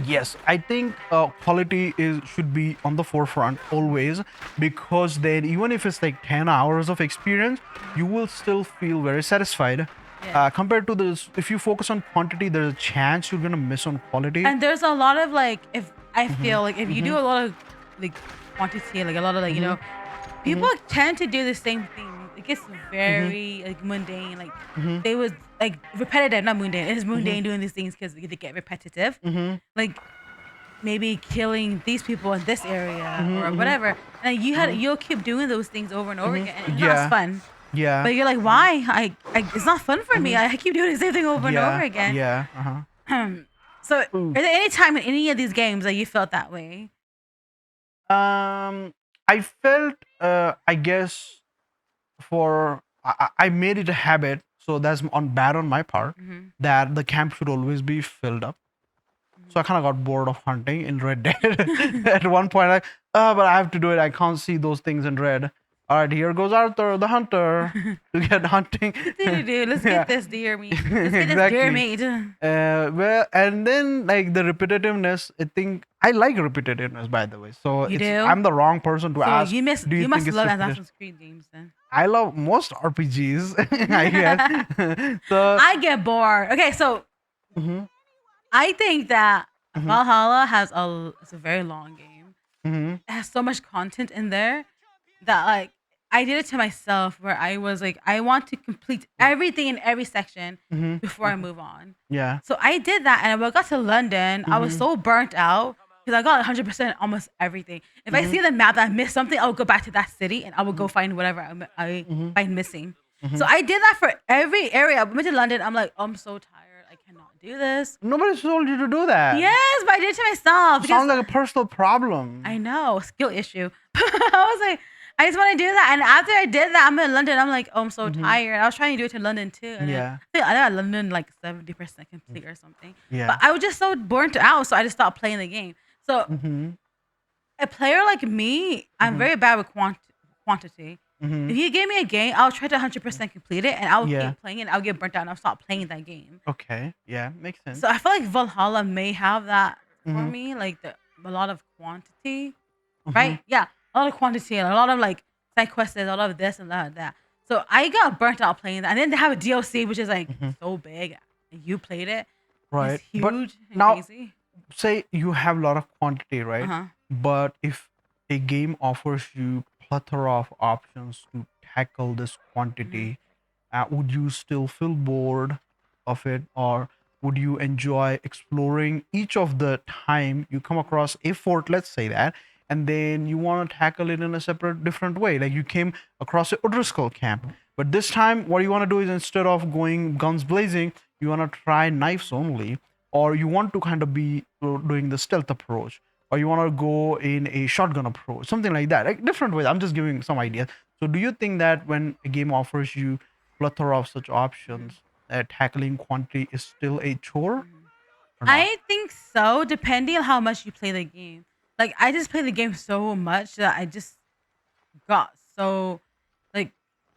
Yes, I think quality should be on the forefront always, because then even if it's like 10 hours of experience, you will still feel very satisfied Yeah. Compared to this, if you focus on quantity, there's a chance you're gonna miss on quality. And there's a lot of like, if I feel like if you do mhm, a lot of like quantity, like a lot of like, mhm, people mhm, tend to do the same thing. It gets mhm, very like mundane. Like mhm, they was like repetitive, not mundane. It is mhm, mundane doing these things because they get repetitive. mhm, Like maybe killing these people in this area or mhm, whatever. And mhm, you'll keep doing those things over and over mhm. again. And it's not as Yeah, fun. yeah, But you're like, why? It's not fun for me. mhm, I keep doing the same thing over and over yeah, again. yeah. Uh-huh. So, is Ooh. there any time in any of these games that you felt that way? I felt, I guess, I made it a habit, so that's on bad on my part, Mm-hmm. that the camp should always be filled up. So I kind of got bored of hunting in Red Dead. At one point, like, but I have to do it. I can't see those things in red. All right, here goes Arthur, the hunter, to get hunting. Let's Yeah, get this deer meat. Let's get this deer exactly. meat. Well, and then like the repetitiveness, I think I like repetitiveness, by the way. So You it's do? I'm the wrong person to So ask. Do you you think must it's love repetitive? Assassin's Creed games then. I love most RPGs, I guess. So, I get bored. Okay, so mhm, I think that mhm, Valhalla it's a very long game. mhm, It has so much content in there that like I did it to myself where I was like I want to complete everything in every section mhm, before I move on. yeah. So I did that, and when I got to London, I was Mhm, so burnt out because I got 100% almost everything. If I mhm, see the map that I missed something, I will go back to that city and I will go mhm, find whatever I mhm, find missing. So mhm. I did that for every area. I went to London. I'm like, oh, I'm so tired. I cannot do this. Nobody's told you to do that. Yes, but I did it to myself because Sounds like a personal problem. I know skill issue. I was like, I just want to do that. And after I did that, I'm in London. I'm like, oh, I'm so Mhm. tired. I was trying to do it to London too, and then Yeah. I got London like 70% complete or something. But Yeah. I was just so burnt out, so I just stopped playing the game. So Mhm. a player like me, I'm Mhm. very bad with quantity. If Mhm. you gave me a game, I'll try to 100% complete it, and I'll Yeah. keep playing it. I'll get burnt out, and I'll stop playing that game. Okay. Yeah. Makes sense. So I feel like Valhalla may have that for Mhm. me, like a lot of quantity, Mhm. right? Yeah, a lot of quantity and a lot of like side quests, a lot of this and that. So I got burnt out playing that, and then they have a DLC which is like Mhm. so big. And you played it; it's Right. But huge and now, crazy. say you have a lot of quantity, Uh right? huh. But if a game offers you plethora of options to tackle this Hmm. quantity, would you still feel bored of it, or would you enjoy exploring each of the time you come across a fort, let's say that, and then you want to tackle it in a separate different way? Like you came across a Udriskull camp, but this time what you want to do is, instead of going guns blazing, you want to try knives only, or you want to kind of be doing the stealth approach, or you want to go in a shotgun approach, something like that, like different ways. I'm just giving some ideas. So do you think that when a game offers you plethora of such options, tackling quantity is still a chore Hmm. or not? I think so, depending on how much you play the game. Like I just play the game so much that I just got so like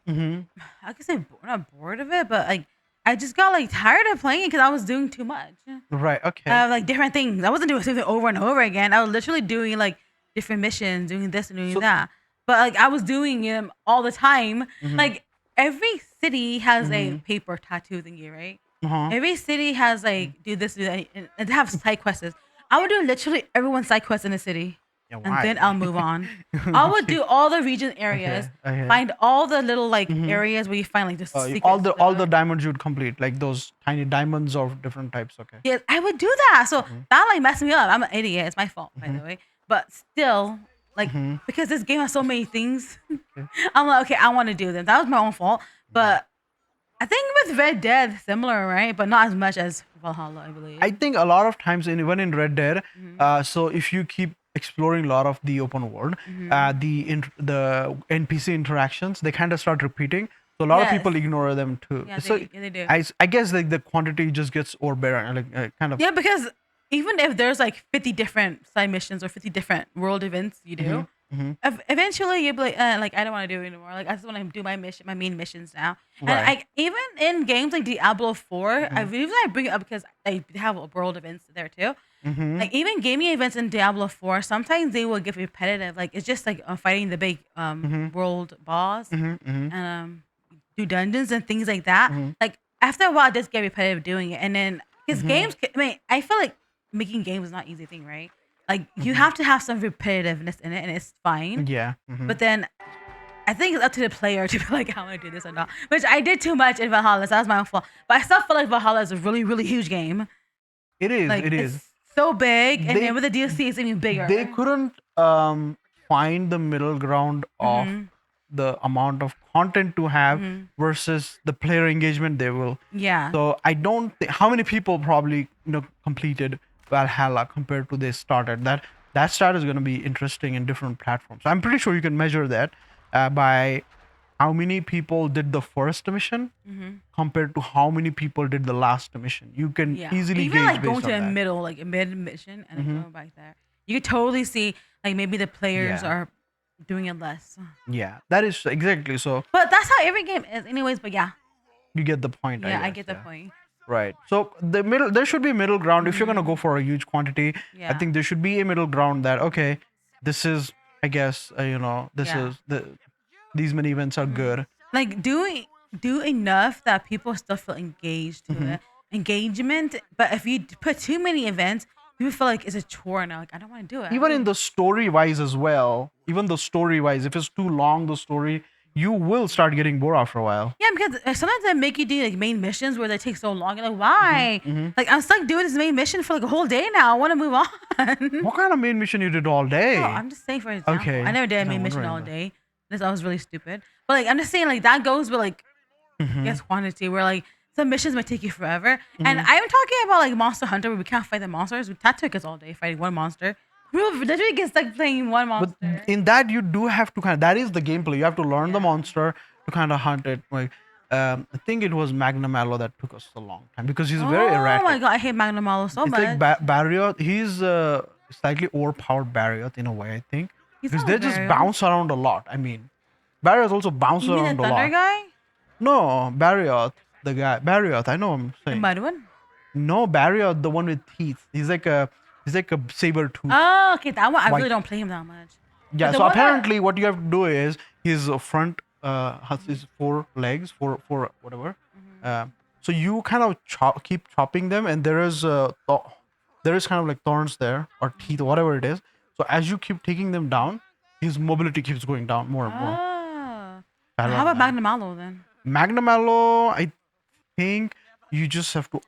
Mm-hmm. I could say not bored of it, but like I just got like tired of playing it because I was doing too much. Right. Okay. Like different things. I wasn't doing something over and over again. I was literally doing like different missions, doing this and doing So. that. But like I was doing them all the time. Mm-hmm. Like every city has a Mm-hmm. paper tattoo thingy, right? Uh-huh. Every city has like do this, do that, and they have side quests. I would do literally everyone's side quest in the city, Yeah. and then Why? I'll move on. I would Okay. do all the region Okay. areas, Okay. find all the little like Mm-hmm. areas where you find like the All secret the stuff. diamonds you'd complete, like those tiny diamonds of different types. Okay. Yes, I would do that. So Mm-hmm. that like messed me up. I'm an idiot. It's my fault, by Mm-hmm. the way. But still, like Mm-hmm. because this game has so many things, Okay. I'm like, okay, I want to do them. That was my own fault. Yeah. But I think with Red Dead, similar, right? But not as much as Valhalla, I believe. I think a lot of times, even in Red Dead, Hmm. so if you keep exploring a lot of the open world, Hmm. the NPC interactions, they kind of start repeating. So a lot of Yes. people ignore them too. Yeah, So they do. I guess like the quantity just gets overbearing, like kind of. Yeah, because even if there's like 50 different side missions or 50 different world events you do, Mm-hmm. eventually you'll be like I don't want to do it anymore. Like I just want to do my main missions now. And Right. I even in games like Diablo 4, Mm-hmm. the reason I bring it up because they have world events there too. Mm-hmm. Like even gaming events in Diablo 4, sometimes they will get repetitive. Like it's just like fighting the big Mm-hmm. world boss Mm-hmm. Mm-hmm. and do dungeons and things like that. Mm-hmm. Like after a while, it does get repetitive doing it, and then because games, I mean, I feel like making games is not an easy thing, right? Like you have to have some repetitiveness in it, and it's fine. Yeah. But then I think it's up to the player to be like, how am I do this or not? Which I did too much in Valhalla, so that was my own fault. But I still feel like Valhalla is a really, really huge game. It is. Like It it's is. so big, and They- then with the DLC, it's even bigger. They couldn't find the middle ground of the amount of content to have versus the player engagement they will. Yeah. So I don't think how many people probably completed Valhalla compared to they started. That start is going to be interesting in different platforms. I'm pretty sure you can measure that by how many people did the first mission compared to how many people did the last mission. You can Yeah. easily Even gauge like going based to on a that. middle, like a mid mission, and then going back there, you could totally see like maybe the players Yeah. are doing it less. Yeah, that is exactly so. But that's how every game is, anyways. But yeah, You get the point. yeah, I guess, get the yeah. point. Right. So the middle, there should be a middle ground. If you're gonna go for a huge quantity, I Yeah. think there should be a middle ground that okay, this is, I guess, this Yeah. is these many events are good. Like do enough that people still feel engaged to it. Engagement, but if you put too many events, people feel like it's a chore now. Like I don't want to do it. Even in the story wise as well. Even the story wise, if it's too long, the story, you will start getting bored after a while. Yeah, because sometimes they make you do like main missions where they take so long. You're like, why? Like I'm stuck doing this main mission for like a whole day now. I want to move on. What kind of main mission you did all day? No, I'm just saying for example. Okay. I never did a I'm main mission all wondering day. This I was really stupid. But like I'm just saying like that goes with like I guess quantity where like some missions might take you forever. And I'm talking about like Monster Hunter where we can't fight the monsters. That took us all day fighting one monster. We literally get stuck playing one monster. But in that, you do have to that is the gameplay. You have to learn the monster to kind of hunt it. Like, I think it was Magnamallo that took us a long time because he's very erratic. Oh my god, I hate Magnum Malo so It's much. like Barriot. He's slightly overpowered Barriot in a way, I think. He's Because not they just Barriot. bounce around a lot. I mean, Barriot also bounces You mean around the a Thunder lot. guy? No, Barriot, the guy. Barriot, I know I'm The saying. mud one? No, Barriot, the one with teeth. He's like a saber tooth. Oh, okay, that one. I White. really don't play him that much. Yeah, But the so one that- apparently what you have to do is his front has his four legs, four whatever. So you kind of keep chopping them, and there is kind of like thorns there or teeth, whatever it is. So as you keep taking them down, his mobility keeps going down more and more. Oh. I How love about that. Magnum Malo then? Magnamallo, I think you just have to.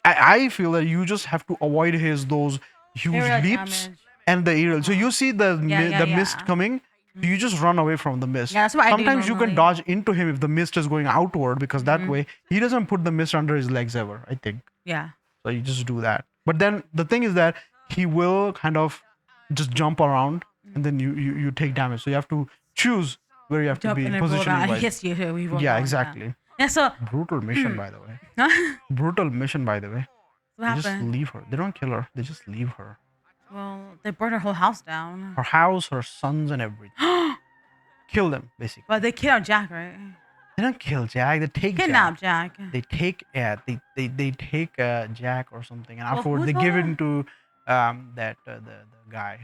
I feel that you just have to avoid those huge Aerial leaps damage. and the aerial. So you see the Yeah, mist yeah. coming. So you just run away from the mist. Yeah, that's what I do Sometimes you can normally. dodge into him if the mist is going outward because that way he doesn't put the mist under his legs ever. I think Yeah. so. You just do that. But then the thing is that he will kind of just jump around and then you take damage. So you have to choose where you have to Jump be and then roll positioning down. He wise. hits you too. We roll Yeah, down, exactly. Yeah, so Brutal mission, by the way. what Brutal mission, by the way. They just happened? leave her. They don't kill her. They just leave her. Well, they burned her whole house down. Her house, her sons, and everything. Kill them, basically. But they killed Jack, right? They don't kill Jack. They take Kidnap Jack. Jack. They take they take Jack or something, and Well, afterwards who they give told it to that the guy.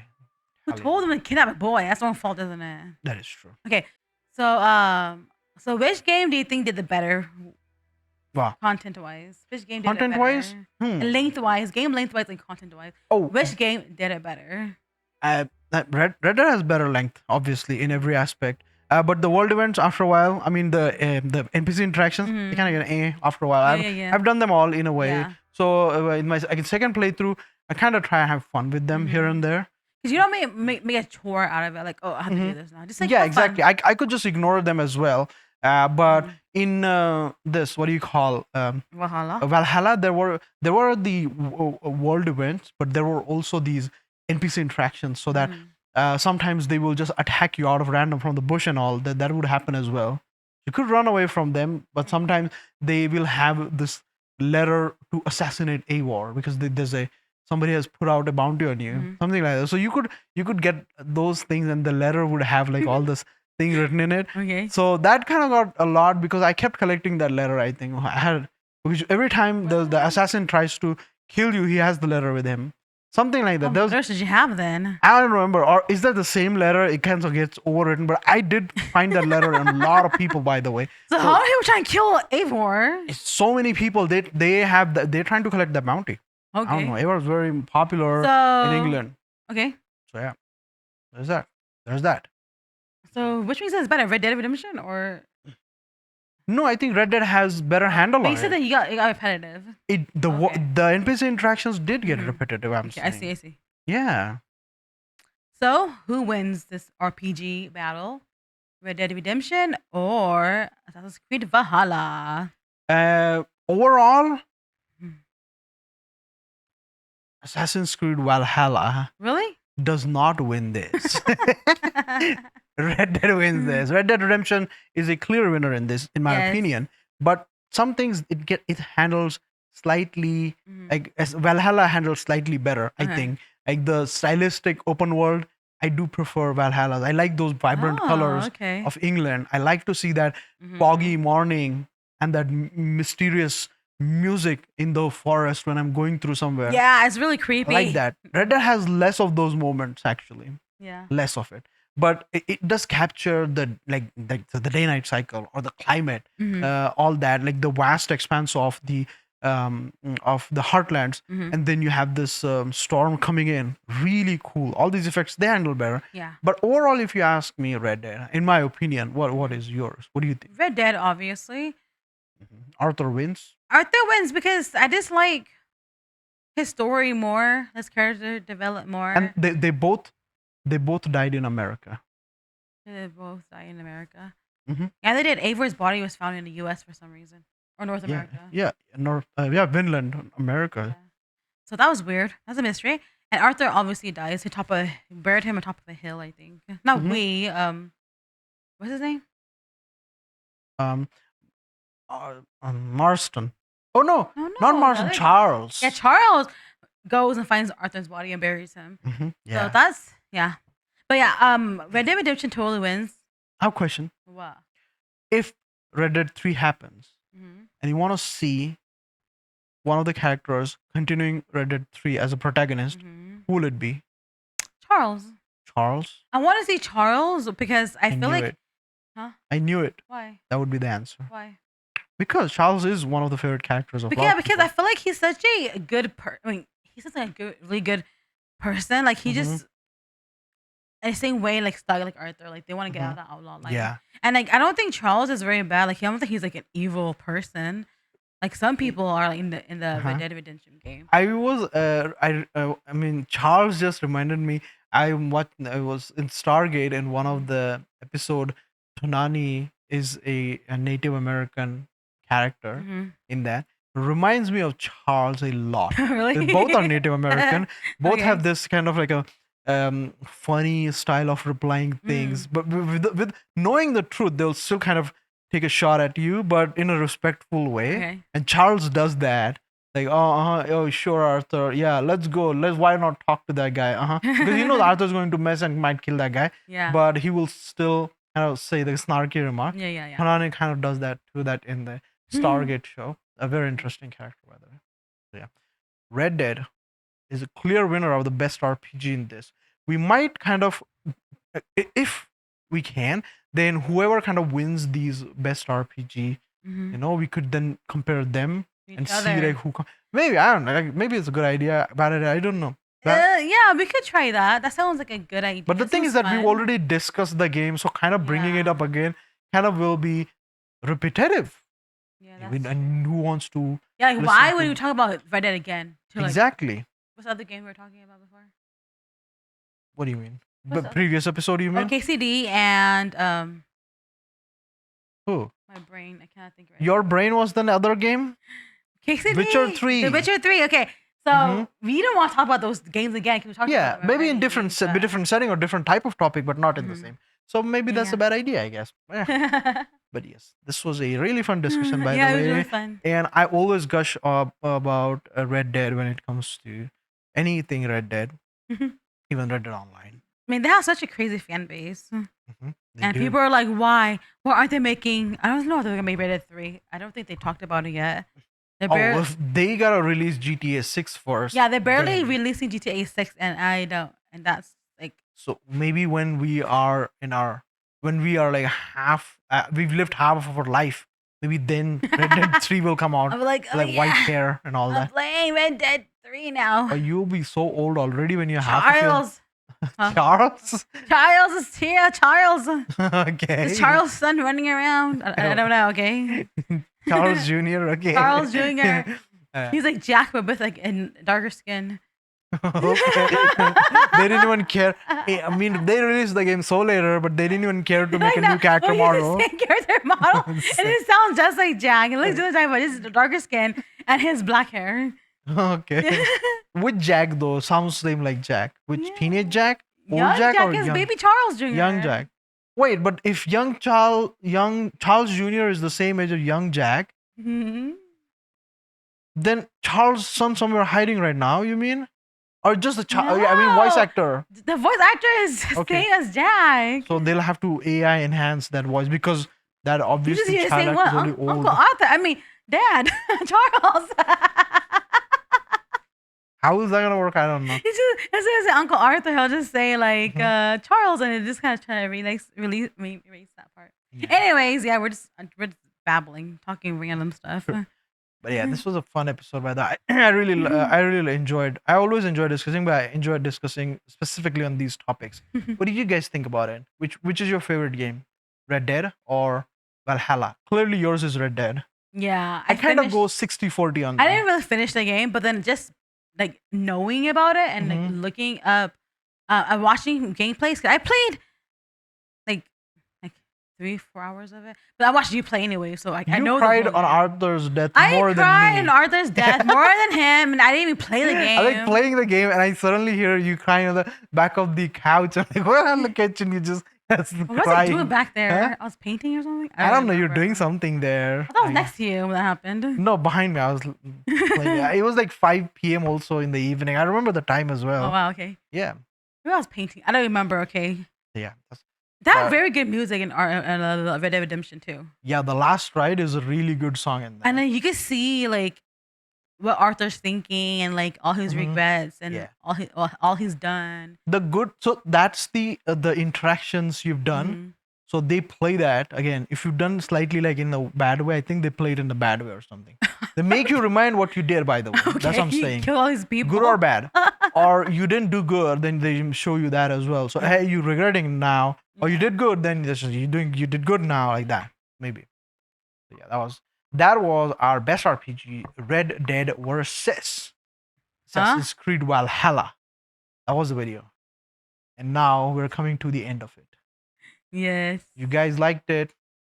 Who told them to kidnap a boy? That's their own fault, isn't it? That is true. Okay, so which game do you think did the better Wow. content wise? Which game did Content it wise, better? Length wise, game length wise, and content wise. oh, Which game did it better? Red Dead has better length, obviously, in every aspect. But the world events, after a while, I mean the NPC interactions, they kind of get after a while. Yeah. I've done them all in a way. Yeah. So in my second playthrough, I kind of try and have fun with them here and there. Because you don't make a chore out of it. Like, oh, I have to do this now. Just like Yeah, have fun. exactly. I could just ignore them as well. But in this, what do you call Valhalla? There were the world events, but there were also these NPC interactions, so that sometimes they will just attack you out of random from the bush and all. That would happen as well. You could run away from them, but sometimes they will have this letter to assassinate Eivor because there's somebody has put out a bounty on you, something like that. So you could get those things, and the letter would have like all this thing written in it. Okay. So that kind of got a lot because I kept collecting that letter. I think I had, which every time the assassin tries to kill you, he has the letter with him. Something like that. What There was, letters did you have then? I don't remember. Or is that the same letter? It kind of gets overwritten, but I did find that letter in a lot of people, by the way. So how many people trying to kill Eivor? It's so many people. They're trying to collect the bounty. I don't know. Okay. It was very popular So in England. okay. So yeah, there's that. There's that. So which means it's better, Red Dead Redemption or No, I think Red Dead has better handle but on you said it. that you got repetitive. Okay. The NPC interactions did get Mhm. repetitive. I'm Okay, saying. I see. Yeah. So who wins this RPG battle? Red Dead Redemption or Assassin's Creed Valhalla? Overall, Hmm. Assassin's Creed Valhalla Really? does not win this. Red Dead wins this. Red Dead Redemption is a clear winner in this, in my Yes. opinion. But some things it handles slightly Mhm. like as Valhalla handles slightly better. I Okay. think like the stylistic open world. I do prefer Valhalla. I like those vibrant colors okay. of England. I like to see that Mhm. foggy morning and that mysterious music in the forest when I'm going through somewhere. Yeah, it's really I creepy. like that. Red Dead has less of those moments actually, Yeah. less of it, but it does capture the the day night cycle or the climate, Mhm. all that, like the vast expanse of the heartlands, Mhm. and then you have this storm coming in. Really cool. All these effects they handle better. Yeah. But overall, if you ask me, Red Dead, in my opinion, what is yours? What do you think? Red Dead, obviously. Arthur wins. Arthur wins because I just like his story more, his character developed more. And they both died in America. They both die in America. Mhm. Yeah, they did. Eivor's body was found in the U.S. for some reason, or North America. Vinland, America. Yeah. So that was weird. That's a mystery. And Arthur obviously dies. Buried him on top of a hill, I think. Not Mhm. we. What's his name? Um, Marston. Oh no, No, not the Marston. other guy. Charles. Yeah, Charles goes and finds Arthur's body and buries him. Yeah. So that's yeah. But yeah, Red Dead Redemption totally wins. I have a question. What? If Red Dead 3 happens Mm-hmm. and you want to see one of the characters continuing Red Dead 3 as a protagonist, Mm-hmm. who will it be? Charles. Charles? I want to see Charles because I feel knew like it. Huh? I knew it. Why? That would be the answer. Why? Because Charles is one of the favorite characters of But a lot yeah, of because people. I feel like he's such a good he's such a good, really good person. Like he just in the same way, like stuck like Arthur. Like they want to get out of the outlaw life. Yeah. And like I don't think Charles is very bad. Like I don't think he's like an evil person. Like some people are like in the Red Dead Redemption game. I mean, Charles just reminded me. I was in Stargate in one of the episode. Tonani is a Native American character Mhm. in that. Reminds me of Charles a lot. Really? They both are Native American. Both Okay. have this kind of like a funny style of replying things, but with knowing the truth, they'll still kind of take a shot at you, but in a respectful way. Okay. And Charles does that. Like, oh, sure, Arthur. Yeah, let's go. Why not talk to that guy? Because you know that Arthur's going to mess and might kill that guy. Yeah. But he will still kind of say the snarky remark. Yeah. Hanani kind of does that too, that in the Stargate show. A very interesting character, by the way. So, yeah. Red Dead is a clear winner of the best RPG in this. We might kind of, if we can, then whoever kind of wins these best RPG, Mhm. we could then compare them Each and see other. like who. Maybe I don't know. Like, maybe it's a good idea about it. I don't know. Yeah, we could try that. That sounds like a good idea. But the thing is Sounds that we've fun. already discussed the game, so kind of bringing it Yeah. up again kind of will be repetitive. Yeah, I mean, that's and who wants to yeah. Like, listen why to- would you talk about Red Dead again? To, like, exactly? what's the other game we were talking about before? What do you mean? What's The up? previous episode, you mean? Oh, KCD and Who? my brain. I cannot think right. Your brain was the other game? KCD. Witcher 3. The Witcher 3. Okay. So Mhm. we don't want to talk about those games again. Can we talk Yeah, about it maybe in already, different but- different setting or different type of topic, but not in the Mhm. same. So maybe that's Yeah. a bad idea, I guess. But yes, this was a really fun discussion, by yeah, the it was way. really fun. And I always gush about Red Dead when it comes to anything Red Dead, Mhm. even Red Dead Online. I mean, they have such a crazy fan base. They And do. people are like, why? Why aren't they making? I don't know if they're gonna make Red Dead 3. I don't think they talked about it yet. They're Oh, barely, if they gotta release GTA 6 first. yeah, they're barely then- releasing GTA 6, and I don't, and that's like, So maybe when we are like we've lived half of our life. Maybe then Red Dead 3 will come out, I'm like, oh like white yeah, hair and all I'm that. playing Red Dead 3 now. Or you'll be so old already when you're half of your Charles, huh? Charles. Charles is here. Charles, Okay. it's Charles' son running around. I don't know. Okay, Charles Jr. Okay. Charles Jr. Uh, He's like Jack, but with like in darker skin. okay. They didn't even care. I mean, they released the game so later, but they didn't even care to make a new character model. The same character model, and it sounds just like Jack. It looks just like, but it's darker skin and his black hair. Okay. Which Jack though? Sounds same like Jack. Which Yeah. teenage Jack? Old Young Jack, or is young? baby Charles Jr. Young Jack. Wait, but if young Charles Jr. is the same age as young Jack, Mhm. then Charles' son somewhere hiding right now. You mean, or just the child? I mean, voice No. actor. The voice actor is Okay. same as Jack. So they'll have to AI enhance that voice because that You obviously just need to child say actor what is only Uncle old. Arthur. I mean, Dad, Charles. How is that gonna work? I don't know. He just instead of saying Uncle Arthur, he'll just say like Charles, and it just kind of try to erase that part. Yeah. Anyways, yeah, we're just babbling, talking random stuff. But yeah, this was a fun episode. By the way, I really enjoyed. I always enjoy discussing, but I enjoyed discussing specifically on these topics. What did you guys think about it? Which is your favorite game, Red Dead or Valhalla? Clearly, yours is Red Dead. Yeah, I kind of finished- go 60-40 on I that. didn't really finish the game, but then just like knowing about it and like looking up, and watching gameplays. 'Cause I played like 3-4 hours of it, but I watched you play anyway, so I You know. cried the whole on game. Arthur's death I more than cried me. in Arthur's death more than him, and I didn't even play the game. I like playing the game, and I suddenly hear you crying on the back of the couch. I'm like, what on the kitchen? You just What was I crying. doing back there? Huh? I was painting or something. I don't know. You're remember. doing something there. I thought I was next to you when that happened. No, behind me. I was playing. It was like 5 p.m. also in the evening. I remember the time as well. Oh wow, okay. Yeah. Maybe I was painting. I don't remember. Okay. Yeah. That had But- very good music in Red Dead Redemption too. Yeah. The Last Ride is a really good song in that. And then you could see like what Arthur's thinking and like all his regrets and Yeah. all he's done. The good. So that's the interactions you've done. Mhm. So they play that again. If you've done slightly like in a bad way, I think they play it in a bad way or something. They make you remind what you did. By the way, that's what I'm Okay, saying. Kill all these people. Good or bad, or you didn't do good, then they show you that as well. So hey, you regretting now, or you did good, then you did good now, like that maybe. So yeah, that was our best RPG, Red Dead versus Assassin's Creed Valhalla. That was the video, and now we're coming to the end of it. Yes. You guys liked it,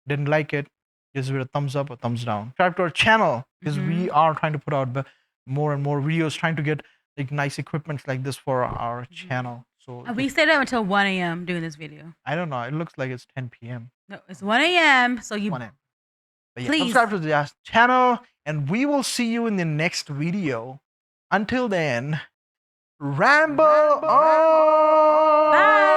didn't like it, just give it a thumbs up or thumbs down. Subscribe to our channel because we are trying to put out more and more videos, trying to get like nice equipment like this for our channel. So We stayed up until 1 a.m. doing this video. I don't know. It looks like it's 10 p.m. No, it's 1 a.m. So you 1 a.m. But yeah, Please. subscribe to the channel, and we will see you in the next video. Until then, ramble on. Bye.